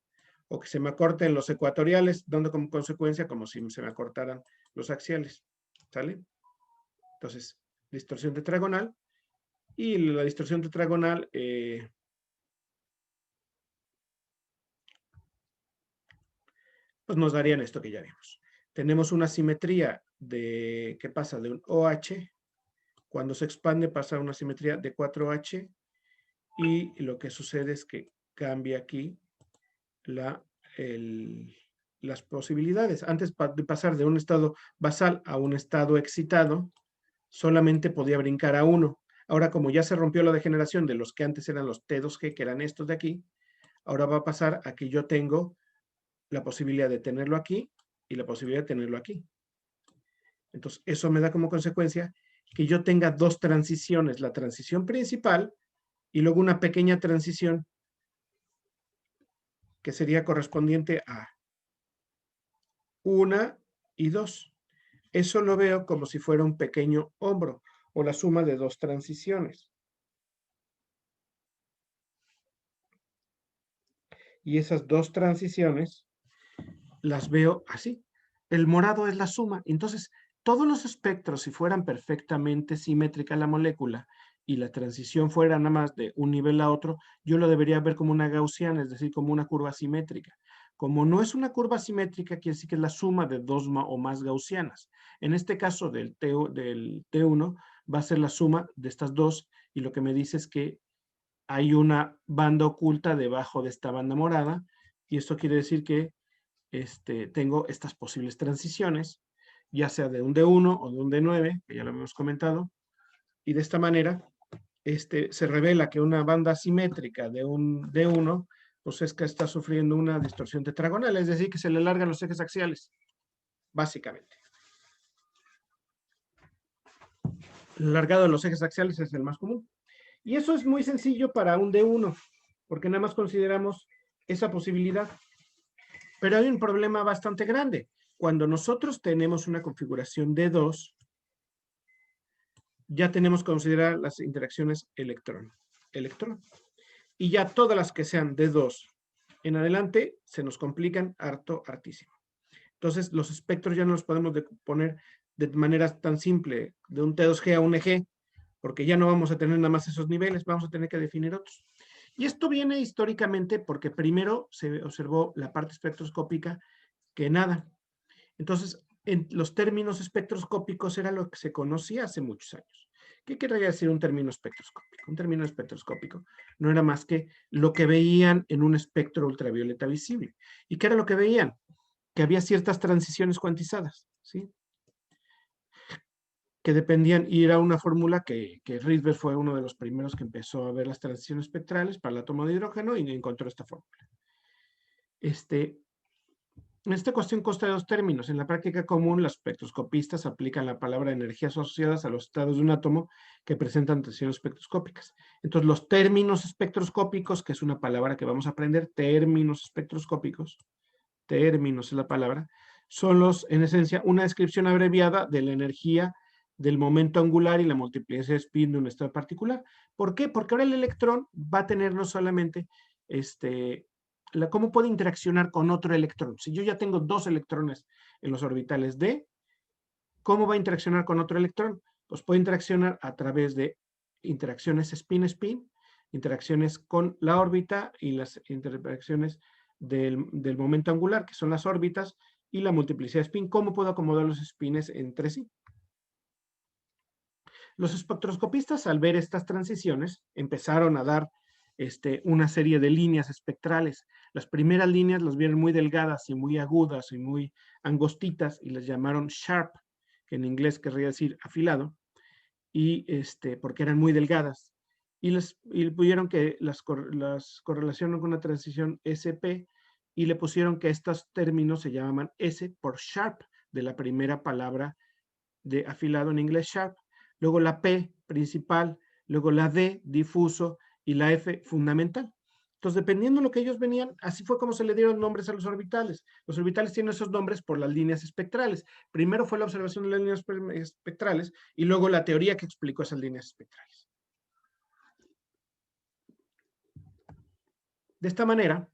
o que se me acorten los ecuatoriales, dando como consecuencia como si se me acortaran los axiales, ¿sale? Entonces, distorsión tetragonal, y la distorsión tetragonal pues nos darían esto que ya vimos. Tenemos una simetría que pasa de un OH, cuando se expande pasa a una simetría de 4H, y lo que sucede es que cambia aquí las posibilidades. Antes de pasar de un estado basal a un estado excitado, solamente podía brincar a uno. Ahora, como ya se rompió la degeneración de los que antes eran los T2G, que eran estos de aquí, ahora va a pasar a que yo tengo la posibilidad de tenerlo aquí y la posibilidad de tenerlo aquí. Entonces, eso me da como consecuencia que yo tenga dos transiciones, la transición principal y luego una pequeña transición que sería correspondiente a 1 y 2. Eso lo veo como si fuera un pequeño hombro o la suma de dos transiciones. Y esas dos transiciones las veo así. El morado es la suma. Entonces, todos los espectros, si fueran perfectamente simétrica la molécula y la transición fuera nada más de un nivel a otro, yo lo debería ver como una gaussiana, es decir, como una curva simétrica. Como no es una curva simétrica, quiere decir que es la suma de dos o más gaussianas. En este caso del T1 va a ser la suma de estas dos, y lo que me dice es que hay una banda oculta debajo de esta banda morada, y esto quiere decir que tengo estas posibles transiciones, ya sea de un D1 o de un D9, que ya lo hemos comentado, y de esta manera se revela que una banda simétrica de un D1, pues es que está sufriendo una distorsión tetragonal, es decir, que se le alargan los ejes axiales, básicamente. El alargado de los ejes axiales es el más común. Y eso es muy sencillo para un D1, porque nada más consideramos esa posibilidad. Pero hay un problema bastante grande. Cuando nosotros tenemos una configuración D2, ya tenemos que considerar las interacciones electrón. Y ya todas las que sean D2 en adelante se nos complican hartísimo. Entonces, los espectros ya no los podemos poner de manera tan simple, de un T2G a un EG, porque ya no vamos a tener nada más esos niveles, vamos a tener que definir otros. Y esto viene históricamente porque primero se observó la parte espectroscópica que nada. Entonces, en los términos espectroscópicos era lo que se conocía hace muchos años. ¿Qué querría decir un término espectroscópico? Un término espectroscópico no era más que lo que veían en un espectro ultravioleta visible. ¿Y qué era lo que veían? Que había ciertas transiciones cuantizadas, ¿sí? Que dependían, y era una fórmula que Rydberg fue uno de los primeros que empezó a ver las transiciones espectrales para el átomo de hidrógeno y encontró esta fórmula. Esta cuestión consta de dos términos. En la práctica común, los espectroscopistas aplican la palabra energías asociadas a los estados de un átomo que presentan tensiones espectroscópicas. Entonces, los términos espectroscópicos, que es una palabra que vamos a aprender, términos espectroscópicos, términos es la palabra, son en esencia, una descripción abreviada de la energía del momento angular y la multiplicidad de spin de un estado particular. ¿Por qué? Porque ahora el electrón va a tener no solamente cómo puede interaccionar con otro electrón. Si yo ya tengo dos electrones en los orbitales D, ¿cómo va a interaccionar con otro electrón? Pues puede interaccionar a través de interacciones spin-spin, interacciones con la órbita y las interacciones del momento angular, que son las órbitas, y la multiplicidad de spin. ¿Cómo puedo acomodar los spines entre sí? Los espectroscopistas, al ver estas transiciones, empezaron a dar una serie de líneas espectrales. Las primeras líneas las vieron muy delgadas y muy agudas y muy angostitas y las llamaron sharp, que en inglés querría decir afilado, y porque eran muy delgadas. Y pudieron que las correlacionan con una transición SP y le pusieron que estos términos se llamaban S por sharp, de la primera palabra de afilado en inglés sharp, luego la P principal, luego la D difuso y la F fundamental. Entonces, dependiendo de lo que ellos venían, así fue como se le dieron nombres a los orbitales. Los orbitales tienen esos nombres por las líneas espectrales. Primero fue la observación de las líneas espectrales y luego la teoría que explicó esas líneas espectrales. De esta manera,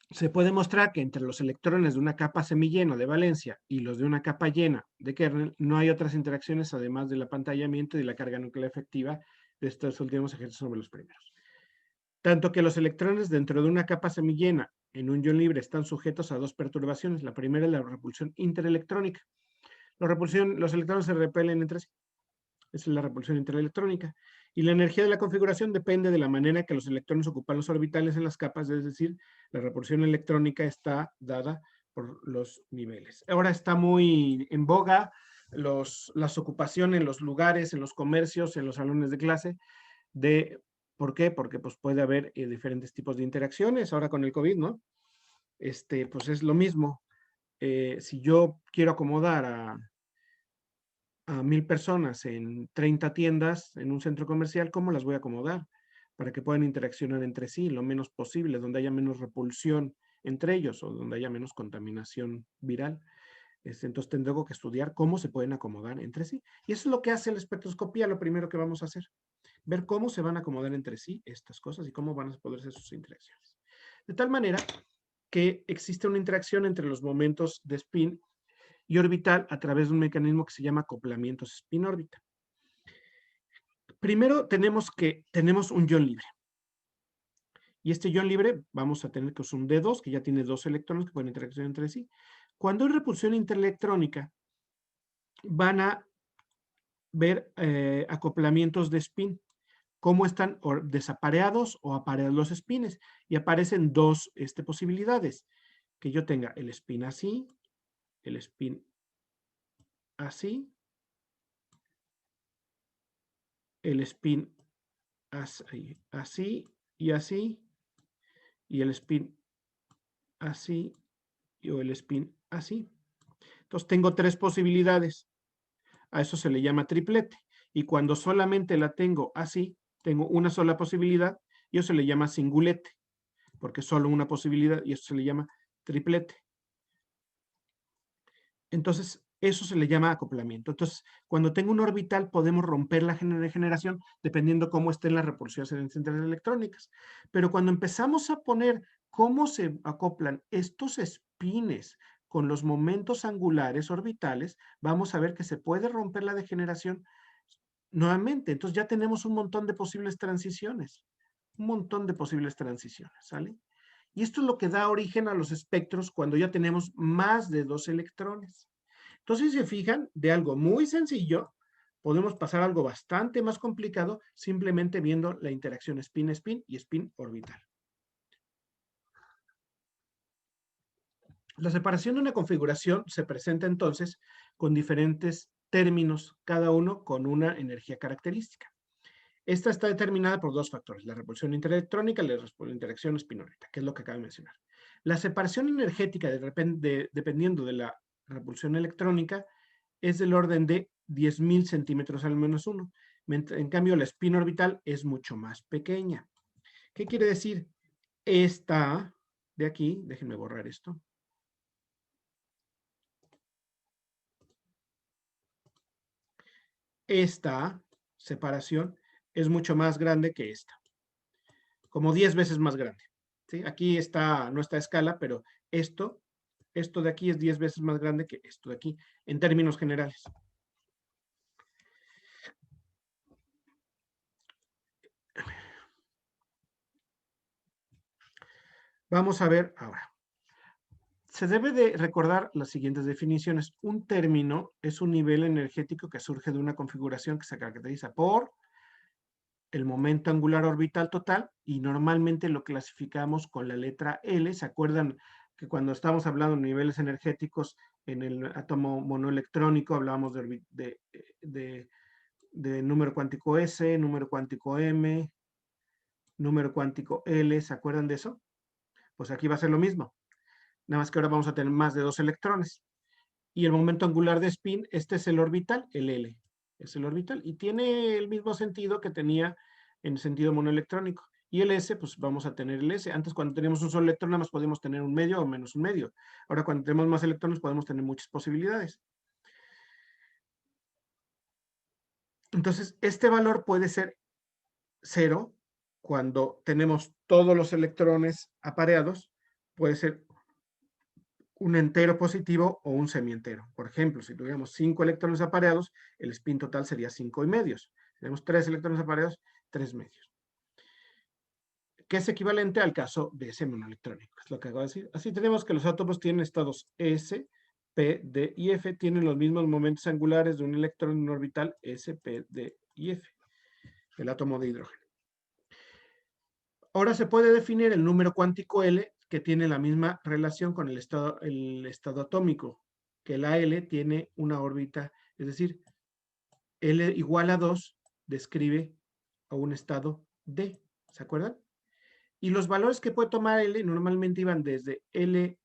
se puede mostrar que entre los electrones de una capa semillena de valencia y los de una capa llena de kernel no hay otras interacciones además del apantallamiento y la carga nuclear efectiva de estos últimos ejemplos sobre los primeros. Tanto que los electrones dentro de una capa semillena en un ion libre están sujetos a dos perturbaciones. La primera es la repulsión interelectrónica. Los electrones se repelen entre sí. Esa es la repulsión interelectrónica. Y la energía de la configuración depende de la manera que los electrones ocupan los orbitales en las capas, es decir, la repulsión electrónica está dada por los niveles. Ahora está muy en boga las ocupaciones en los lugares, en los comercios, en los salones de clase. ¿Por qué? Porque pues, puede haber diferentes tipos de interacciones. Ahora con el COVID, ¿no? Pues es lo mismo. Si yo quiero acomodar a 1000 personas en 30 tiendas en un centro comercial, ¿cómo las voy a acomodar? Para que puedan interaccionar entre sí lo menos posible, donde haya menos repulsión entre ellos o donde haya menos contaminación viral. Entonces tengo que estudiar cómo se pueden acomodar entre sí. Y eso es lo que hace la espectroscopía, lo primero que vamos a hacer. Ver cómo se van a acomodar entre sí estas cosas y cómo van a poder ser sus interacciones. De tal manera que existe una interacción entre los momentos de spin y orbital a través de un mecanismo que se llama acoplamientos spin-órbita. Primero tenemos un ion libre. Y este ion libre vamos a tener que usar un D2, que ya tiene dos electrones que pueden interaccionar entre sí. Cuando hay repulsión interelectrónica, van a ver acoplamientos de spin, cómo están desapareados o apareados los spines. Y aparecen dos posibilidades, que yo tenga el spin así, el spin así, el spin así y así, y el spin así o el spin así. Entonces tengo tres posibilidades. A eso se le llama triplete. Y cuando solamente la tengo así, tengo una sola posibilidad, y eso se le llama singulete, porque es solo una posibilidad, y eso se le llama triplete. Entonces, eso se le llama acoplamiento. Entonces, cuando tengo un orbital, podemos romper la generación dependiendo cómo estén las repulsiones electrónicas. Pero cuando empezamos a poner cómo se acoplan estos spines con los momentos angulares orbitales, vamos a ver que se puede romper la degeneración nuevamente. Entonces, ya tenemos un montón de posibles transiciones. Un montón de posibles transiciones, ¿sale? Y esto es lo que da origen a los espectros cuando ya tenemos más de 2 electrones. Entonces, si se fijan, de algo muy sencillo, podemos pasar a algo bastante más complicado simplemente viendo la interacción spin-spin y spin-orbital. La separación de una configuración se presenta entonces con diferentes términos, cada uno con una energía característica. Esta está determinada por dos factores, la repulsión interelectrónica y la interacción spin-orbital, que es lo que acabo de mencionar. La separación energética, dependiendo de la repulsión electrónica, es del orden de 10.000 centímetros al menos 1. En cambio, la spin orbital es mucho más pequeña. ¿Qué quiere decir? Esta de aquí, déjenme borrar esto. Esta separación es mucho más grande que esta. Como 10 veces más grande. ¿Sí? Aquí no está a escala, pero esto de aquí es 10 veces más grande que esto de aquí, en términos generales. Vamos a ver ahora. Se debe de recordar las siguientes definiciones. Un término es un nivel energético que surge de una configuración que se caracteriza por el momento angular orbital total y normalmente lo clasificamos con la letra L. ¿Se acuerdan que cuando estamos hablando de niveles energéticos en el átomo monoelectrónico, hablábamos de número cuántico S, número cuántico M, número cuántico L, ¿se acuerdan de eso? Pues aquí va a ser lo mismo, nada más que ahora vamos a tener más de 2 electrones. Y el momento angular de spin, este es el orbital, el L, es el orbital, y tiene el mismo sentido que tenía en sentido monoelectrónico. Y el S, pues vamos a tener el S. Antes, cuando teníamos un solo electrón, nada más podíamos tener un medio o menos un medio. Ahora, cuando tenemos más electrones, podemos tener muchas posibilidades. Entonces, este valor puede ser 0 cuando tenemos todos los electrones apareados, puede ser un entero positivo o un semientero. Por ejemplo, si tuviéramos 5 electrones apareados, el spin total sería 5 y medios. Si tenemos 3 electrones apareados, 3 medios. Que es equivalente al caso de ese monoelectrónico, es lo que acabo de decir. Así tenemos que los átomos tienen estados S, P, D y F, tienen los mismos momentos angulares de un electrón en un orbital S, P, D y F, el átomo de hidrógeno. Ahora se puede definir el número cuántico L, que tiene la misma relación con el estado atómico, que la L tiene una órbita, es decir, L igual a 2 describe a un estado D, ¿se acuerdan? Y los valores que puede tomar L normalmente iban desde L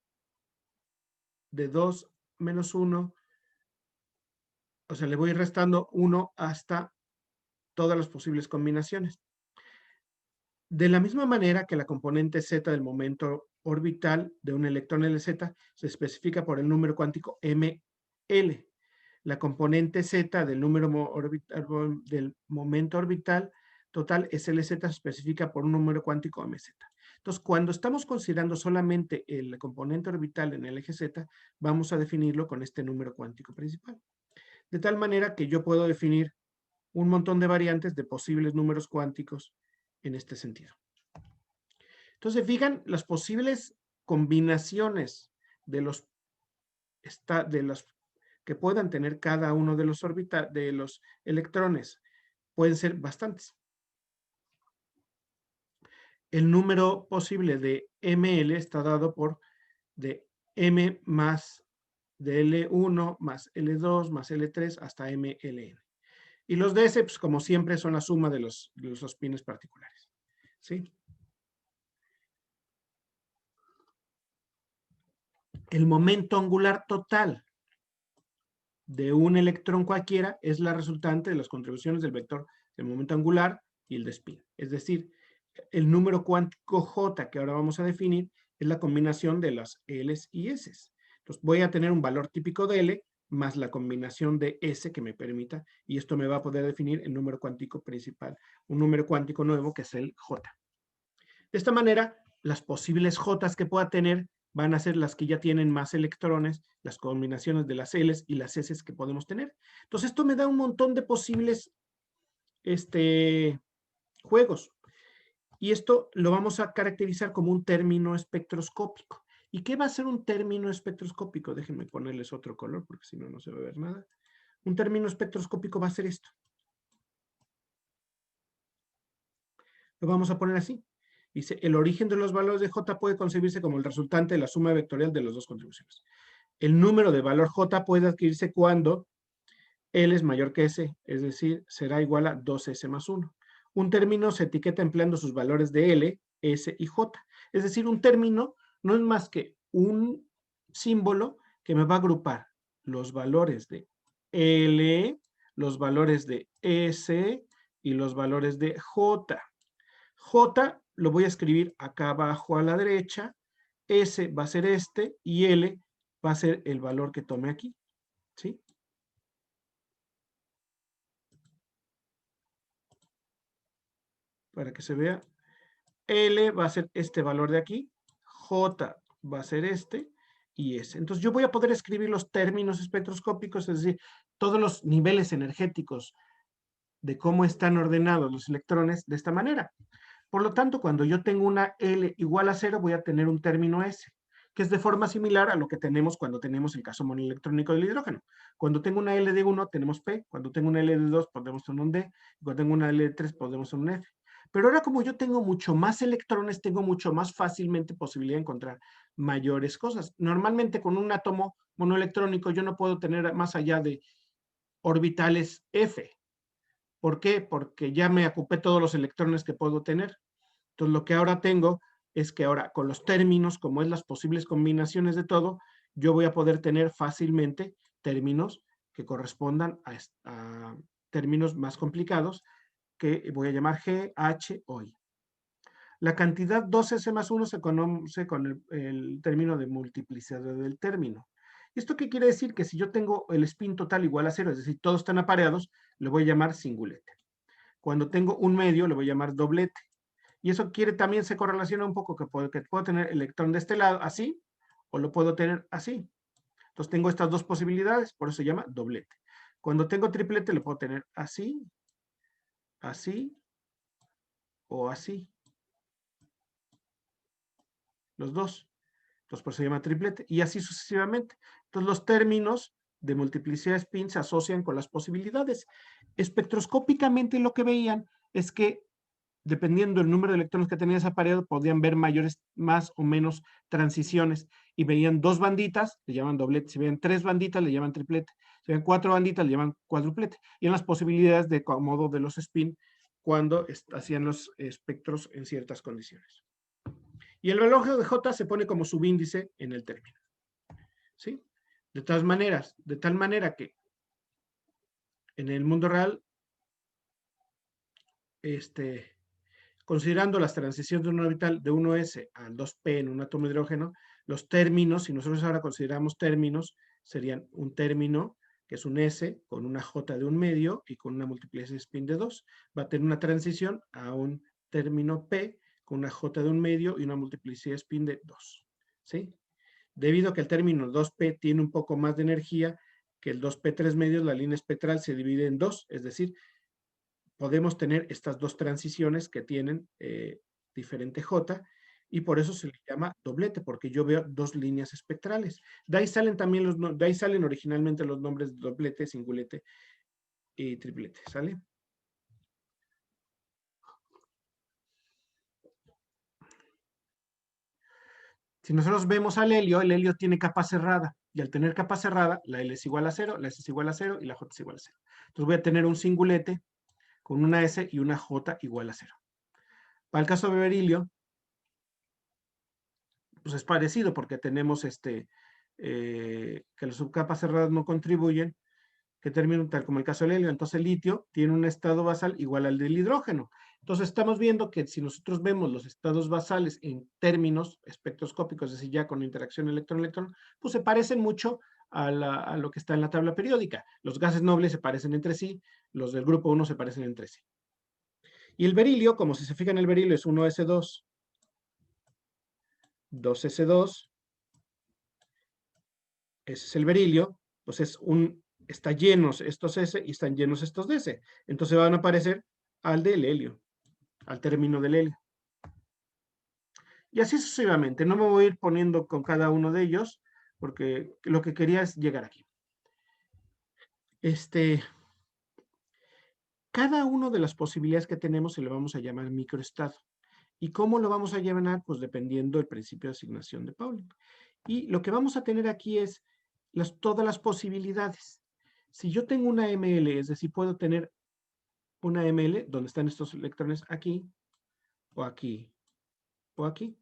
de 2 menos 1, o sea, le voy restando 1 hasta todas las posibles combinaciones. De la misma manera que la componente Z del momento orbital de un electrón LZ se especifica por el número cuántico ML. La componente Z del del momento orbital total SLZ se especifica por un número cuántico MZ. Entonces, cuando estamos considerando solamente el componente orbital en el eje Z, vamos a definirlo con este número cuántico principal. De tal manera que yo puedo definir un montón de variantes de posibles números cuánticos en este sentido. Entonces, fijan las posibles combinaciones de los que puedan tener cada uno de los electrones. Pueden ser bastantes. El número posible de ML está dado por de M más de L1 más L2 más L3 hasta MLN. Y los DS, pues como siempre, son la suma de los spins particulares. ¿Sí? El momento angular total de un electrón cualquiera es la resultante de las contribuciones del vector del momento angular y el de spin. Es decir, el número cuántico J que ahora vamos a definir es la combinación de las L's y S's. Entonces voy a tener un valor típico de L más la combinación de S que me permita, y esto me va a poder definir el número cuántico principal, un número cuántico nuevo que es el J. De esta manera, las posibles J's que pueda tener van a ser las que ya tienen más electrones, las combinaciones de las L's y las S's que podemos tener. Entonces, esto me da un montón de posibles juegos. Y esto lo vamos a caracterizar como un término espectroscópico. ¿Y qué va a ser un término espectroscópico? Déjenme ponerles otro color, porque si no, no se va a ver nada. Un término espectroscópico va a ser esto. Lo vamos a poner así. Dice, el origen de los valores de J puede concebirse como el resultante de la suma vectorial de las dos contribuciones. El número de valor J puede adquirirse cuando L es mayor que S, es decir, será igual a 2S más 1. Un término se etiqueta empleando sus valores de L, S y J. Es decir, un término no es más que un símbolo que me va a agrupar los valores de L, los valores de S y los valores de J. J lo voy a escribir acá abajo a la derecha, S va a ser este y L va a ser el valor que tome aquí, ¿sí? Para que se vea, L va a ser este valor de aquí, J va a ser este y S. Entonces yo voy a poder escribir los términos espectroscópicos, es decir, todos los niveles energéticos de cómo están ordenados los electrones de esta manera. Por lo tanto, cuando yo tengo una L igual a 0, voy a tener un término S, que es de forma similar a lo que tenemos cuando tenemos el caso monoelectrónico del hidrógeno. Cuando tengo una L de 1, tenemos P. Cuando tengo una L de 2, podemos tener un D. Cuando tengo una L de 3, podemos tener un F. Pero ahora como yo tengo mucho más electrones, tengo mucho más fácilmente posibilidad de encontrar mayores cosas. Normalmente con un átomo monoelectrónico yo no puedo tener más allá de orbitales F. ¿Por qué? Porque ya me ocupé todos los electrones que puedo tener. Entonces lo que ahora tengo es que ahora con los términos, como es las posibles combinaciones de todo, yo voy a poder tener fácilmente términos que correspondan a términos más complicados que voy a llamar G, H o I. La cantidad 2S más 1 se conoce con el término de multiplicidad del término. ¿Esto qué quiere decir? Que si yo tengo el spin total igual a 0, es decir, todos están apareados, lo voy a llamar singulete. Cuando tengo un medio, lo voy a llamar doblete. Y eso también se correlaciona un poco que puedo tener electrón de este lado así, o lo puedo tener así. Entonces tengo estas dos posibilidades, por eso se llama doblete. Cuando tengo triplete, lo puedo tener así, así o así. Los dos. Entonces por eso se llama triplete. Y así sucesivamente. Entonces los términos de multiplicidad de spin se asocian con las posibilidades. Espectroscópicamente lo que veían es que dependiendo del número de electrones que tenía apareado, podían ver mayores, más o menos transiciones. Y veían dos banditas, le llaman doblete. Si veían tres banditas, le llaman triplete. Si veían cuatro banditas, le llaman cuádruplete. Y en las posibilidades de acomodo de los spin cuando hacían los espectros en ciertas condiciones. Y el valor de J se pone como subíndice en el término. ¿Sí? De tal manera que en el mundo real, considerando las transiciones de un orbital de 1s al 2p en un átomo de hidrógeno, los términos, si nosotros ahora consideramos términos, serían un término que es un S con una J de un medio y con una multiplicación de spin de 2. Va a tener una transición a un término P con una J de un medio y una multiplicidad de spin de 2. ¿Sí? Debido a que el término 2P tiene un poco más de energía que el 2P3 medios, la línea espectral se divide en dos, es decir, podemos tener estas dos transiciones que tienen diferente J, y por eso se le llama doblete, porque yo veo dos líneas espectrales. De ahí salen también de ahí salen originalmente los nombres de doblete, singulete y triplete, ¿sale? Si nosotros vemos al helio, el helio tiene capa cerrada, y al tener capa cerrada, la L es igual a 0, la S es igual a 0 y la J es igual a 0. Entonces voy a tener un singulete con una S y una J igual a 0. Para el caso de berilio, pues es parecido porque tenemos que las subcapas cerradas no contribuyen, que terminan tal como el caso del helio. Entonces el litio tiene un estado basal igual al del hidrógeno. Entonces estamos viendo que si nosotros vemos los estados basales en términos espectroscópicos, es decir, ya con interacción electrón-electrón, pues se parecen mucho a lo que está en la tabla periódica. Los gases nobles se parecen entre sí, los del grupo 1 se parecen entre sí. Y el berilio, como si se fijan, el berilio es 1s2, 2s2, ese es el berilio, pues está llenos estos S y están llenos estos DS. Entonces van a aparecer al del helio, al término del helio. Y así sucesivamente. No me voy a ir poniendo con cada uno de ellos, porque lo que quería es llegar aquí. Cada una de las posibilidades que tenemos se le vamos a llamar microestado. ¿Y cómo lo vamos a llamar? Pues dependiendo del principio de asignación de Pauling. Y lo que vamos a tener aquí es todas las posibilidades. Si yo tengo una ML, es decir, puedo tener una ML donde están estos electrones aquí, o aquí, o aquí.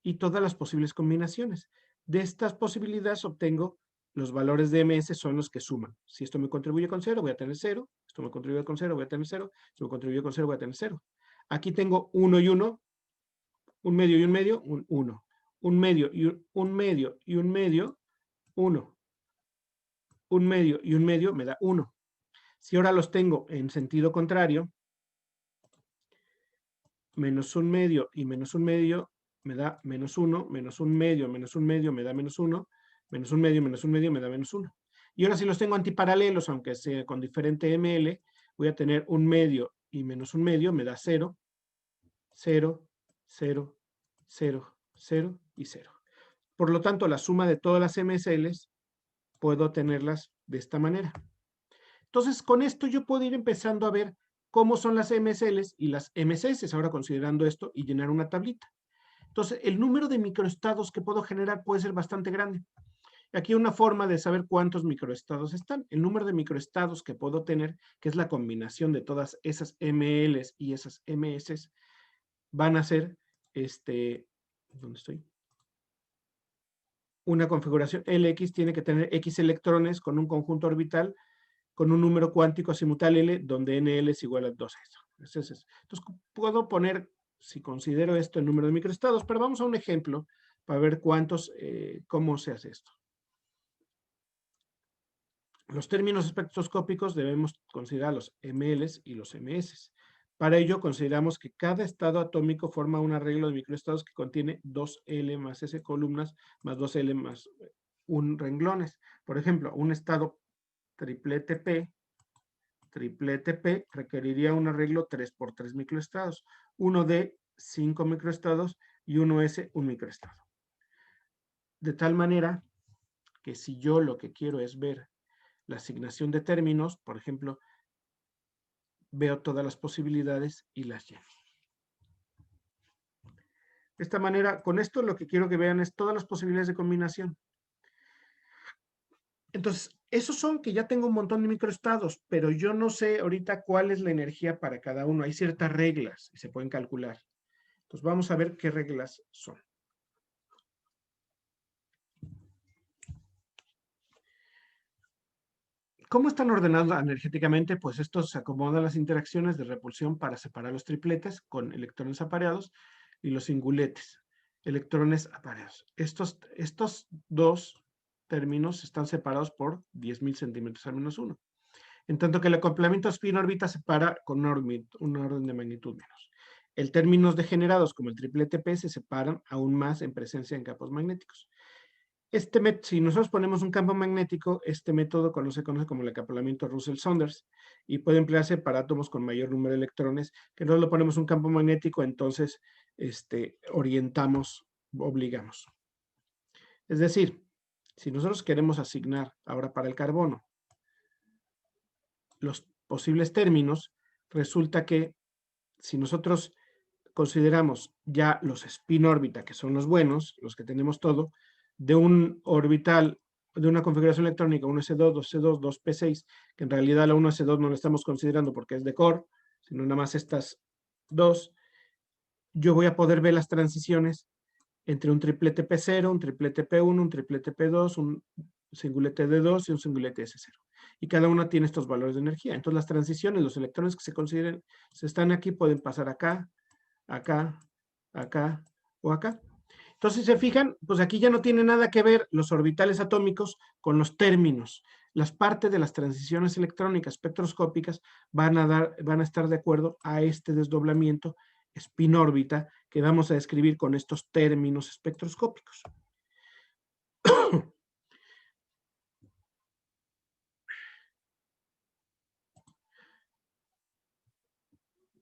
Y todas las posibles combinaciones. De estas posibilidades obtengo los valores de MS son los que suman. Si esto me contribuye con 0, voy a tener 0. Esto me contribuye con 0, voy a tener 0. Si me contribuye con 0, voy a tener 0. Aquí tengo 1 y 1, un medio y un medio, un 1. Un medio y un medio y un medio, 1. Un medio y un medio me da 1. Si ahora los tengo en sentido contrario, menos un medio y menos un medio me da menos 1, menos un medio me da menos 1, menos un medio me da menos 1. Y ahora si los tengo antiparalelos, aunque sea con diferente ML, voy a tener un medio y menos un medio me da 0, 0, 0, 0, 0 y 0. Por lo tanto, la suma de todas las MSLs puedo tenerlas de esta manera. Entonces, con esto yo puedo ir empezando a ver cómo son las MSLs y las MSS, ahora considerando esto, y llenar una tablita. Entonces, el número de microestados que puedo generar puede ser bastante grande. Aquí una forma de saber cuántos microestados están. El número de microestados que puedo tener, que es la combinación de todas esas MLs y esas MS, van a ser, ¿dónde estoy? Una configuración LX tiene que tener X electrones con un conjunto orbital con un número cuántico azimutal L, donde NL es igual a 2 a eso. Entonces, puedo poner, si considero esto, el número de microestados, pero vamos a un ejemplo para ver cómo se hace esto. Los términos espectroscópicos debemos considerar los MLs y los MS. Para ello, consideramos que cada estado atómico forma un arreglo de microestados que contiene 2L más S columnas más 2L más 1 renglones. Por ejemplo, un estado triplete P requeriría un arreglo 3×3 microestados, uno D 5 microestados y uno S 1 microestado. De tal manera que si yo lo que quiero es ver la asignación de términos, por ejemplo, veo todas las posibilidades y las lleno. De esta manera, con esto lo que quiero que vean es todas las posibilidades de combinación. Entonces, esos son que ya tengo un montón de microestados, pero yo no sé ahorita cuál es la energía para cada uno. Hay ciertas reglas y se pueden calcular. Entonces, vamos a ver qué reglas son. ¿Cómo están ordenados energéticamente? Pues estos se acomodan las interacciones de repulsión para separar los tripletes con electrones apareados y los singuletes, electrones apareados. Estos dos términos están separados por 10.000 centímetros al menos 1. En tanto que el acoplamiento spin-órbita separa con un orden de magnitud menos. El términos degenerados como el triplete P se separan aún más en presencia en campos magnéticos. Si nosotros ponemos un campo magnético, este método se conoce como el acoplamiento Russell-Saunders y puede emplearse para átomos con mayor número de electrones, que nosotros le ponemos un campo magnético, entonces obligamos. Es decir, si nosotros queremos asignar ahora para el carbono los posibles términos, resulta que si nosotros consideramos ya los spin órbita, que son los buenos, los que tenemos todo, de un orbital, de una configuración electrónica, 1s2, 2c2, 2p6, que en realidad la 1s2 no la estamos considerando porque es de core, sino nada más estas dos, yo voy a poder ver las transiciones entre un triplete P0, un triplete P1, un triplete P2, un singulete D2 y un singulete S0. Y cada una tiene estos valores de energía. Entonces las transiciones, los electrones que se consideren, si están aquí, pueden pasar acá, acá, acá o acá. Entonces, si se fijan, pues aquí ya no tiene nada que ver los orbitales atómicos con los términos. Las partes de las transiciones electrónicas espectroscópicas van a estar de acuerdo a este desdoblamiento spin-órbita que vamos a describir con estos términos espectroscópicos.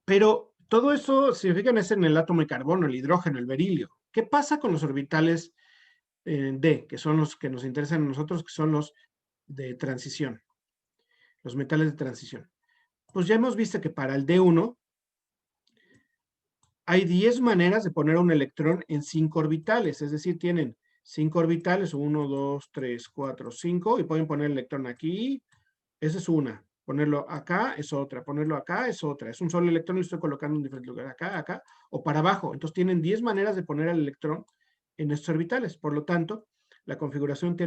Pero todo eso, si se fijan, es en el átomo de carbono, el hidrógeno, el berilio. ¿Qué pasa con los orbitales D, que son los que nos interesan a nosotros, que son los de transición, los metales de transición? Pues ya hemos visto que para el D1 hay 10 maneras de poner un electrón en 5 orbitales, es decir, tienen 5 orbitales, 1, 2, 3, 4, 5, y pueden poner el electrón aquí, esa es una, ponerlo acá es otra, ponerlo acá es otra, es un solo electrón y lo estoy colocando en diferentes lugares, acá, acá, o para abajo. Entonces tienen 10 maneras de poner al electrón en estos orbitales, por lo tanto, la configuración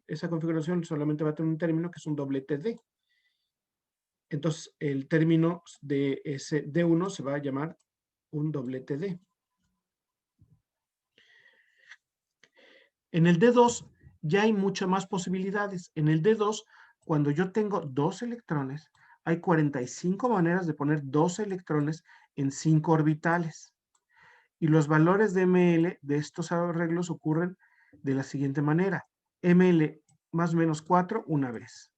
esa configuración solamente va a tener un término que es un doblete D. Entonces, el término de ese D1 se va a llamar un doblete D. En el D2 ya hay muchas más posibilidades. En el D2, cuando yo tengo 2 electrones, hay 45 maneras de poner 2 electrones en 5 orbitales. Y los valores de ML de estos arreglos ocurren de la siguiente manera. ML más o menos 4 una vez.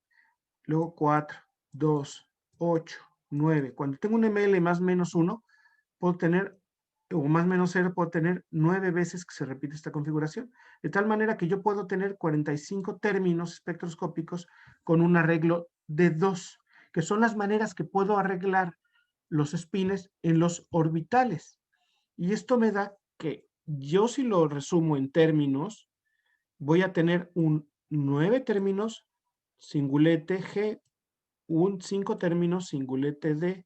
Luego 4, 2, 8, 9. Cuando tengo un ML más o menos 1, puedo tener, o más o menos 0, puedo tener 9 veces que se repite esta configuración. De tal manera que yo puedo tener 45 términos espectroscópicos con un arreglo de 2, que son las maneras que puedo arreglar los espines en los orbitales. Y esto me da que yo, si lo resumo en términos, voy a tener un 9 términos singulete G, un 5 términos singulete D,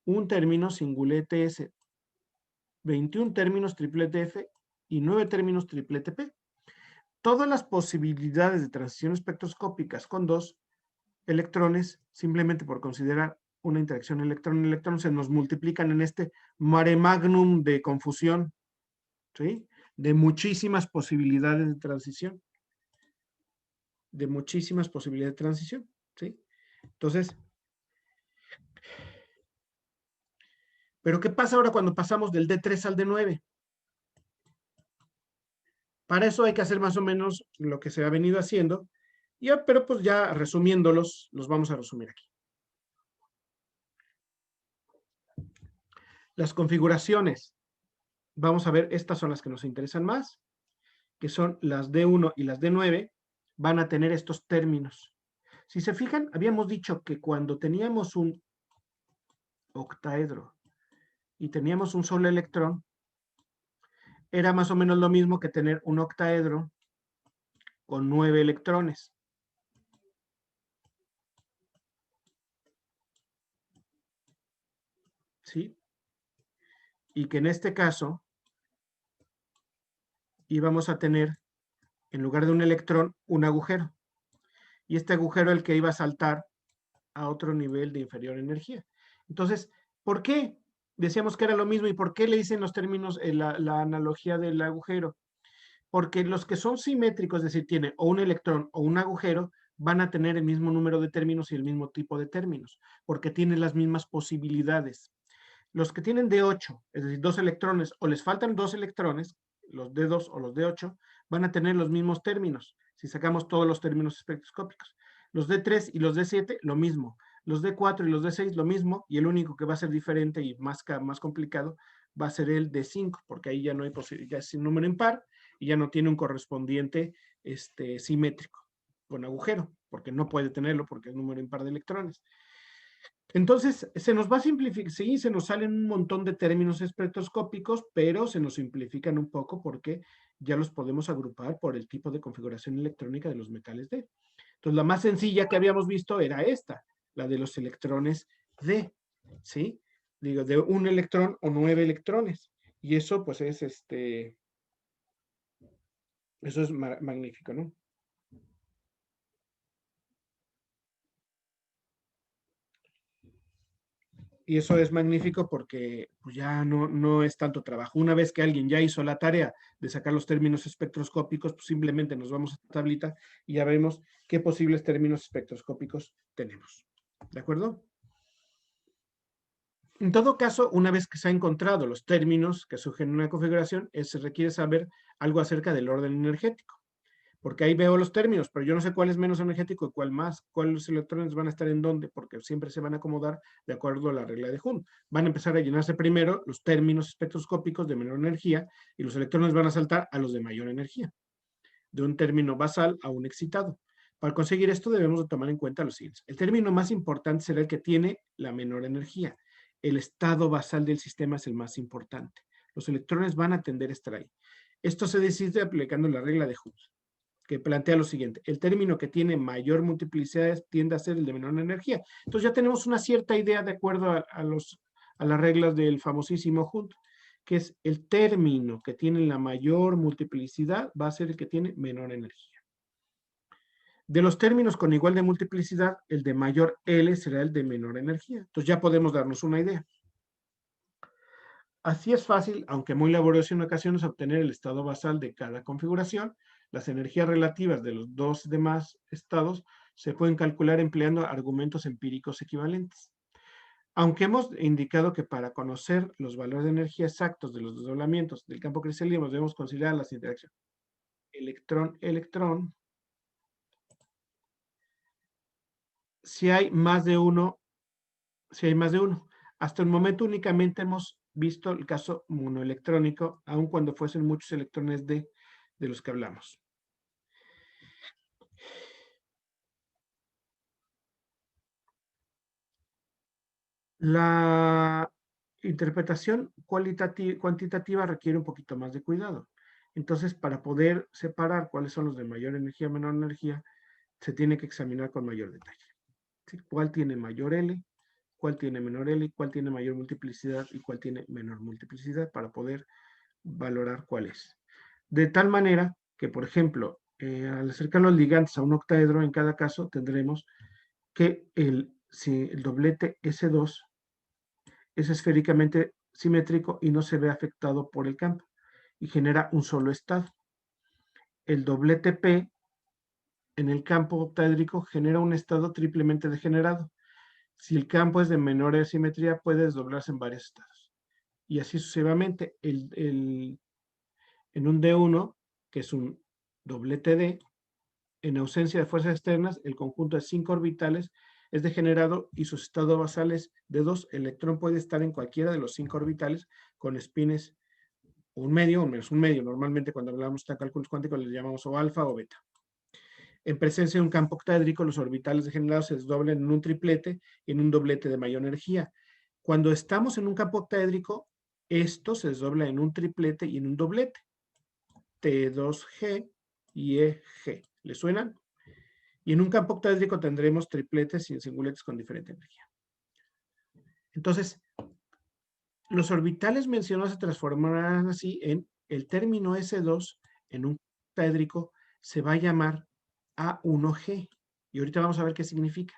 un término singulete S, 21 términos triplete F y 9 términos triplete P. Todas las posibilidades de transición espectroscópicas con dos electrones, simplemente por considerar una interacción electrón-electrón, se nos multiplican en este mare magnum de confusión, ¿sí? De muchísimas posibilidades de transición. De muchísimas posibilidades de transición, ¿sí? Entonces, ¿pero qué pasa ahora cuando pasamos del D3 al D9? Para eso hay que hacer más o menos lo que se ha venido haciendo, pero pues ya resumiéndolos, los vamos a resumir aquí. Las configuraciones, vamos a ver, estas son las que nos interesan más, que son las D1 y las D9, van a tener estos términos. Si se fijan, habíamos dicho que cuando teníamos un octaedro y teníamos un solo electrón, era más o menos lo mismo que tener un octaedro con 9 electrones. ¿Sí? Y que en este caso íbamos a tener, en lugar de un electrón, un agujero. Y este agujero es el que iba a saltar a otro nivel de inferior energía. Entonces, ¿por qué decíamos que era lo mismo y por qué le dicen los términos, la analogía del agujero? Porque los que son simétricos, es decir, tiene o un electrón o un agujero, van a tener el mismo número de términos y el mismo tipo de términos, porque tienen las mismas posibilidades. Los que tienen D8, es decir, dos electrones, o les faltan dos electrones, los D2 o los D8, van a tener los mismos términos, si sacamos todos los términos espectroscópicos. Los D3 y los D7, lo mismo. Los D4 y los D6, lo mismo, y el único que va a ser diferente y más complicado va a ser el D5, porque ahí ya no hay posibilidad, ya es un número impar y ya no tiene un correspondiente simétrico con agujero, porque no puede tenerlo porque es número impar de electrones. Entonces, se nos va a simplificar, sí, se nos salen un montón de términos espectroscópicos, pero se nos simplifican un poco porque ya los podemos agrupar por el tipo de configuración electrónica de los metales D. Entonces, la más sencilla que habíamos visto era esta, la de los electrones D, ¿sí? Digo, de un electrón o 9 electrones. Y eso, pues, es eso es magnífico, ¿no? Y eso es magnífico porque pues, ya no es tanto trabajo. Una vez que alguien ya hizo la tarea de sacar los términos espectroscópicos, pues simplemente nos vamos a esta tablita y ya vemos qué posibles términos espectroscópicos tenemos. ¿De acuerdo? En todo caso, una vez que se han encontrado los términos que surgen en una configuración, se requiere saber algo acerca del orden energético. Porque ahí veo los términos, pero yo no sé cuál es menos energético y cuál más, cuáles electrones van a estar en dónde, porque siempre se van a acomodar de acuerdo a la regla de Hund. Van a empezar a llenarse primero los términos espectroscópicos de menor energía y los electrones van a saltar a los de mayor energía, de un término basal a un excitado. Para conseguir esto debemos de tomar en cuenta los siguientes. El término más importante será el que tiene la menor energía. El estado basal del sistema es el más importante. Los electrones van a tender a estar ahí. Esto se decide aplicando la regla de Hund, que plantea lo siguiente: el término que tiene mayor multiplicidad tiende a ser el de menor energía. Entonces ya tenemos una cierta idea de acuerdo a las reglas del famosísimo Hund, que es el término que tiene la mayor multiplicidad va a ser el que tiene menor energía. De los términos con igual de multiplicidad, el de mayor L será el de menor energía. Entonces ya podemos darnos una idea. Así es fácil, aunque muy laborioso en ocasiones, obtener el estado basal de cada configuración. Las energías relativas de los dos demás estados se pueden calcular empleando argumentos empíricos equivalentes. Aunque hemos indicado que para conocer los valores de energía exactos de los desdoblamientos del campo cristalino debemos considerar las interacciones electrón-electrón, si hay más de uno, Hasta el momento únicamente hemos visto el caso monoelectrónico, aun cuando fuesen muchos electrones de los que hablamos. La interpretación cuantitativa requiere un poquito más de cuidado. Entonces, para poder separar cuáles son los de mayor energía o menor energía, se tiene que examinar con mayor detalle. ¿Sí? ¿Cuál tiene mayor L? ¿Cuál tiene menor L? ¿Cuál tiene mayor multiplicidad? ¿Y cuál tiene menor multiplicidad? Para poder valorar cuál es. De tal manera que, por ejemplo, al acercar los ligantes a un octaedro, en cada caso tendremos que si el doblete S2 es esféricamente simétrico y no se ve afectado por el campo y genera un solo estado. El doblete P en el campo octaédrico genera un estado triplemente degenerado. Si el campo es de menor asimetría, puede desdoblarse en varios estados. Y así sucesivamente, en un D1, que es un doblete D, en ausencia de fuerzas externas, el conjunto de 5 orbitales es degenerado y sus estados basales de 2. El electrón puede estar en cualquiera de los 5 orbitales con espines un medio o menos un medio. Normalmente cuando hablamos de cálculos cuánticos les llamamos o alfa o beta. En presencia de un campo octaédrico, los orbitales degenerados se desdoblan en un triplete y en un doblete de mayor energía. Cuando estamos en un campo octaédrico, esto se desdobla en un triplete y en un doblete. T2G y EG. ¿Le suenan? Y en un campo octaédrico tendremos tripletes y singuletes con diferente energía. Entonces, los orbitales mencionados se transformarán así en el término S2 en un octaédrico se va a llamar A1G. Y ahorita vamos a ver qué significa.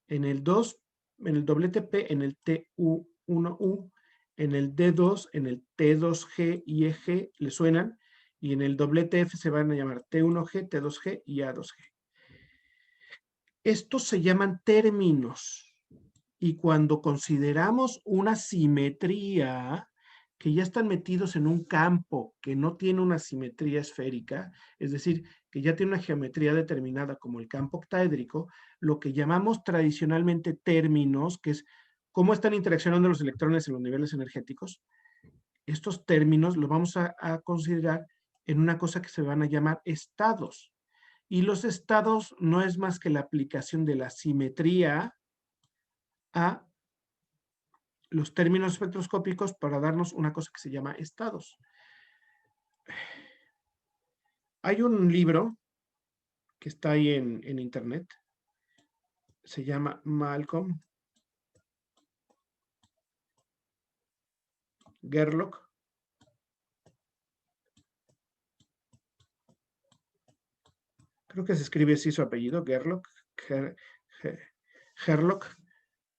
En el 2, en el doblete P, en el TU1U, en el D2, en el T2G y EG, ¿le suenan? Y en el doblete F se van a llamar T1G, T2G y A2G. Estos se llaman términos. Y cuando consideramos una simetría, que ya están metidos en un campo que no tiene una simetría esférica, es decir, que ya tiene una geometría determinada como el campo octaédrico, lo que llamamos tradicionalmente términos, que es cómo están interaccionando los electrones en los niveles energéticos, estos términos los vamos a considerar en una cosa que se van a llamar estados. Y los estados no es más que la aplicación de la simetría a los términos espectroscópicos para darnos una cosa que se llama estados. Hay un libro que está ahí en internet, se llama Malcolm Gerlach. Creo que se escribe así su apellido, Gerlach. Gerlach.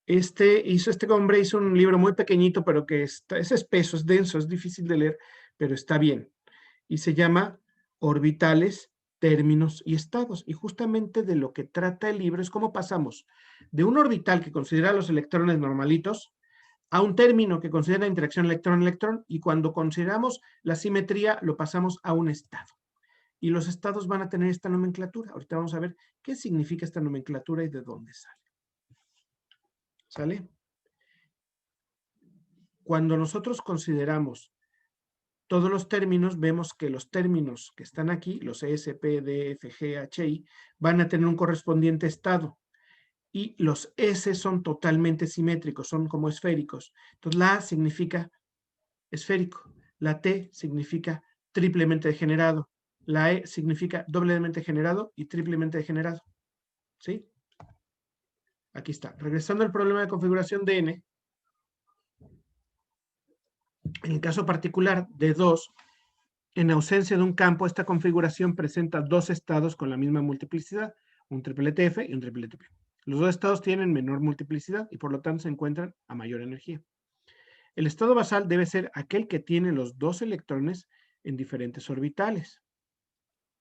Este hombre hizo un libro muy pequeñito, pero que es espeso, es denso, es difícil de leer, pero está bien. Y se llama Orbitales, Términos y Estados. Y justamente de lo que trata el libro es cómo pasamos de un orbital que considera los electrones normalitos a un término que considera la interacción electrón-electrón, y cuando consideramos la simetría lo pasamos a un estado. Y los estados van a tener esta nomenclatura. Ahorita vamos a ver qué significa esta nomenclatura y de dónde sale. ¿Sale? Cuando nosotros consideramos todos los términos, vemos que los términos que están aquí, los S, P, D, F, G, H, I, van a tener un correspondiente estado. Y los S son totalmente simétricos, son como esféricos. Entonces, la A significa esférico, la T significa triplemente degenerado, la E significa doblemente degenerado y triplemente degenerado. ¿Sí? Aquí está. Regresando al problema de configuración de N, en el caso particular de 2, en ausencia de un campo, esta configuración presenta dos estados con la misma multiplicidad, un triplete F y un triplete P. Los dos estados tienen menor multiplicidad y por lo tanto se encuentran a mayor energía. El estado basal debe ser aquel que tiene los dos electrones en diferentes orbitales.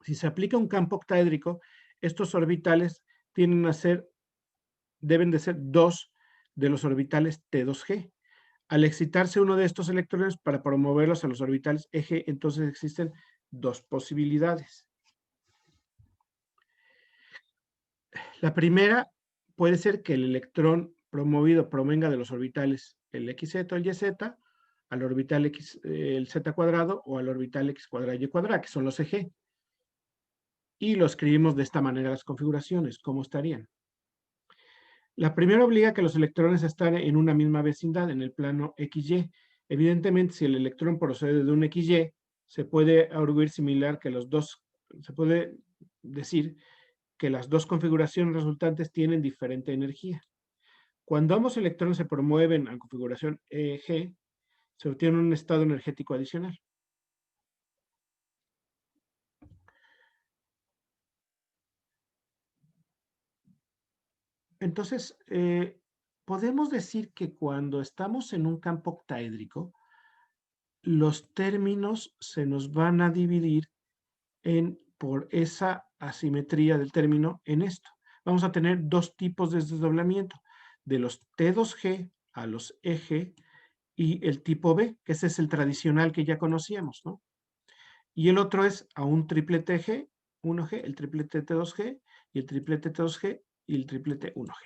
Si se aplica un campo octaédrico, estos orbitales deben de ser dos de los orbitales T2G. Al excitarse uno de estos electrones para promoverlos a los orbitales eje, entonces existen dos posibilidades. La primera puede ser que el electrón promovido provenga de los orbitales el XZ o el YZ, al orbital X, el Z cuadrado o al orbital X cuadrado y cuadrado, que son los eje. Y lo escribimos de esta manera las configuraciones, ¿cómo estarían? La primera obliga a que los electrones estén en una misma vecindad, en el plano XY. Evidentemente, si el electrón procede de un XY, se puede arguir similar que los dos, se puede decir que las dos configuraciones resultantes tienen diferente energía. Cuando ambos electrones se promueven a configuración EG, se obtiene un estado energético adicional. Entonces, podemos decir que cuando estamos en un campo octaédrico, los términos se nos van a dividir por esa asimetría del término en esto. Vamos a tener dos tipos de desdoblamiento, de los T2G a los EG y el tipo B, que ese es el tradicional que ya conocíamos, ¿no? Y el otro es a un triplete G, 1G, el triplete T2G y el triplete T2G y el triplete 1G.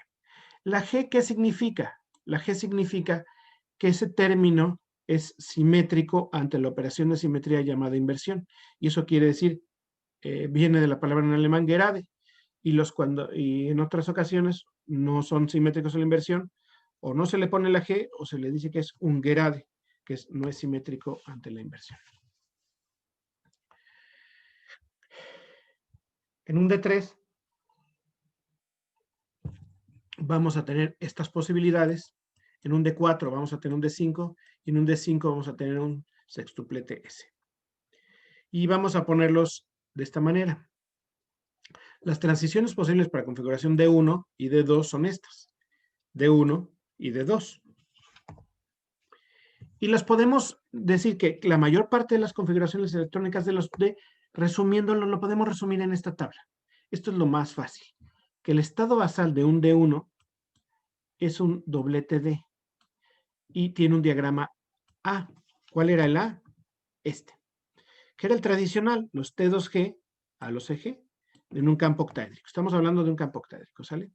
La G, ¿qué significa? La G significa que ese término es simétrico ante la operación de simetría llamada inversión. Y eso quiere decir, viene de la palabra en alemán gerade, y en otras ocasiones no son simétricos a la inversión, o no se le pone la G, o se le dice que es un gerade, que no es simétrico ante la inversión. En un D3 vamos a tener estas posibilidades, en un D4 vamos a tener un D5, y en un D5 vamos a tener un sextuplete S. Y vamos a ponerlos de esta manera. Las transiciones posibles para configuración D1 y D2 son estas, D1 y D2. Y las podemos decir que la mayor parte de las configuraciones electrónicas de los D, resumiéndolo, lo podemos resumir en esta tabla. Esto es lo más fácil, que el estado basal de un D1 es un doblete D y tiene un diagrama A. ¿Cuál era el A? Este. Que era el tradicional, los T2G a los EG, en un campo octaédrico. Estamos hablando de un campo octaédrico, ¿sale?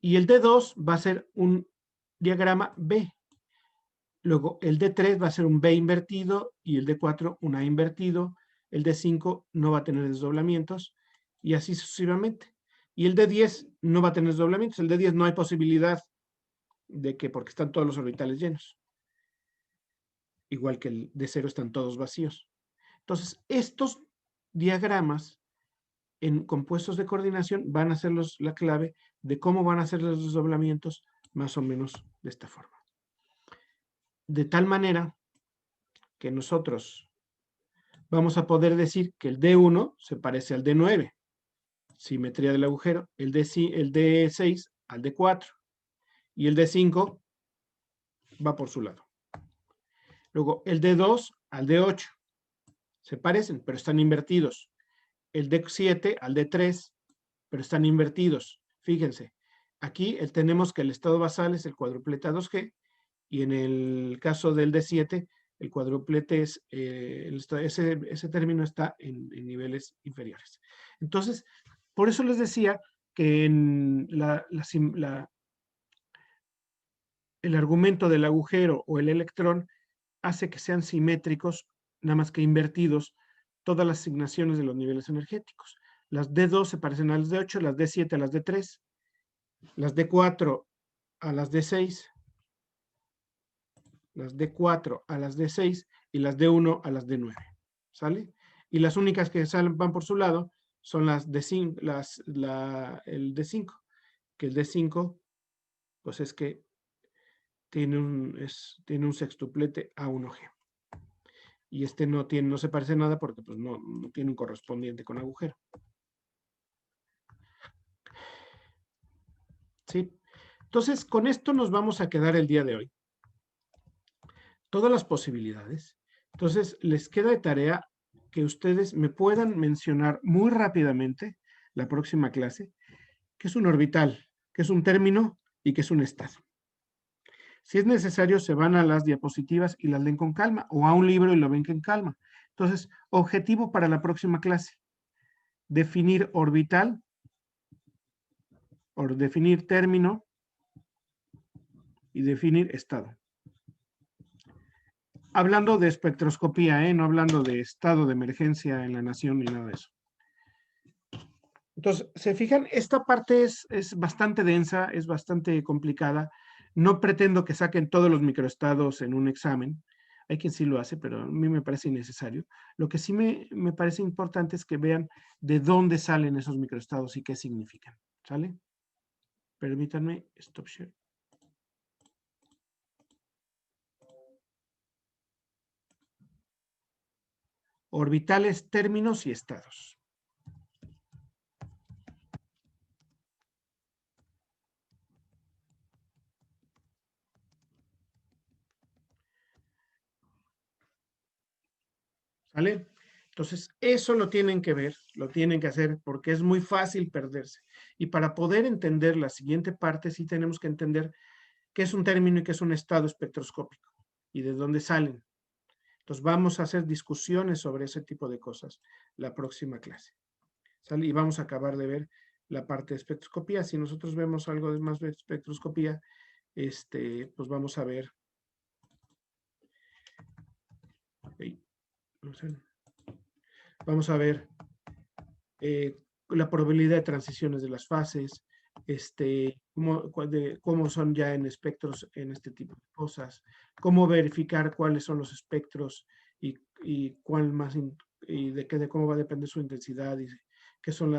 Y el D2 va a ser un diagrama B. Luego el D3 va a ser un B invertido y el D4 un A invertido. El D5 no va a tener desdoblamientos y así sucesivamente. Y el D10 no va a tener desdoblamientos. El D10 no hay posibilidad de que, porque están todos los orbitales llenos. Igual que el D0 están todos vacíos. Entonces, estos diagramas en compuestos de coordinación van a ser la clave de cómo van a ser los desdoblamientos, más o menos de esta forma. De tal manera que nosotros vamos a poder decir que el D1 se parece al D9, simetría del agujero, el D6 al D4, y el D5 va por su lado. Luego el D2 al D8, se parecen, pero están invertidos. El D7 al D3, pero están invertidos. Fíjense, aquí tenemos que el estado basal es el cuadruplete A2G, y en el caso del D7, el cuadruplete es, ese término está en niveles inferiores. Entonces, por eso les decía que en el argumento del agujero o el electrón hace que sean simétricos, nada más que invertidos, todas las asignaciones de los niveles energéticos. Las D2 se parecen a las D8, las D7 a las D3, las D4 a las D6, las D4 a las D6 y las D1 a las D9, ¿sale? Y las únicas que van por su lado son las D5, el D5, que el D5, pues es que tiene un sextuplete A1G. Y este no se parece a nada porque pues no tiene un correspondiente con agujero. ¿Sí? Entonces, con esto nos vamos a quedar el día de hoy. Todas las posibilidades. Entonces, les queda de tarea que ustedes me puedan mencionar muy rápidamente la próxima clase, qué es un orbital, qué es un término y qué es un estado. Si es necesario, se van a las diapositivas y las leen con calma, o a un libro y lo ven con calma. Entonces, objetivo para la próxima clase: definir orbital, o definir término y definir estado. Hablando de espectroscopía, no hablando de estado de emergencia en la nación ni nada de eso. Entonces, ¿se fijan? Esta parte es bastante densa, es bastante complicada. No pretendo que saquen todos los microestados en un examen. Hay quien sí lo hace, pero a mí me parece innecesario. Lo que sí me parece importante es que vean de dónde salen esos microestados y qué significan. ¿Sale? Permítanme, stop share. Orbitales, términos y estados. ¿Sale? Entonces, eso lo tienen que ver, lo tienen que hacer porque es muy fácil perderse. Y para poder entender la siguiente parte, sí tenemos que entender qué es un término y qué es un estado espectroscópico y de dónde salen. Entonces, vamos a hacer discusiones sobre ese tipo de cosas la próxima clase. ¿Sale? Y vamos a acabar de ver la parte de espectroscopía. Si nosotros vemos algo de más de espectroscopía, pues vamos a ver. No sé. Vamos a ver la probabilidad de transiciones de las fases, cómo son ya en espectros en este tipo de cosas, cómo verificar cuáles son los espectros y cuál más y de cómo va a depender su intensidad y qué son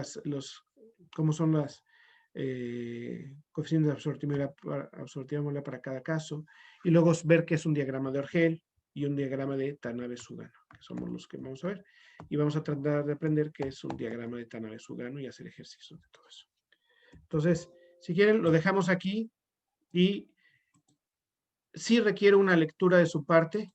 cómo son las coeficientes de absortividad para cada caso, y luego ver qué es un diagrama de Orgel y un diagrama de Tanabe-Sugano, que somos los que vamos a ver. Y vamos a tratar de aprender qué es un diagrama de Tanabe-Sugano y hacer ejercicios de todo eso. Entonces, si quieren, lo dejamos aquí y sí requiere una lectura de su parte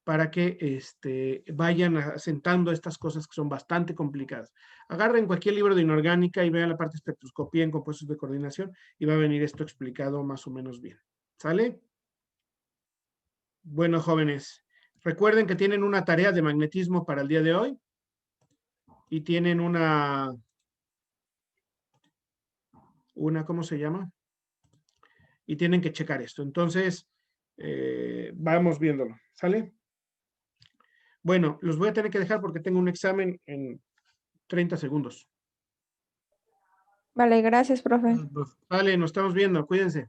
para que vayan asentando estas cosas que son bastante complicadas. Agarren cualquier libro de inorgánica y vean la parte de espectroscopía en compuestos de coordinación y va a venir esto explicado más o menos bien. ¿Sale? Bueno, jóvenes, recuerden que tienen una tarea de magnetismo para el día de hoy y tienen una, ¿cómo se llama? Y tienen que checar esto. Entonces, vamos viéndolo. ¿Sale? Bueno, los voy a tener que dejar porque tengo un examen en 30 segundos. Vale, gracias, profe. Vale, nos estamos viendo. Cuídense.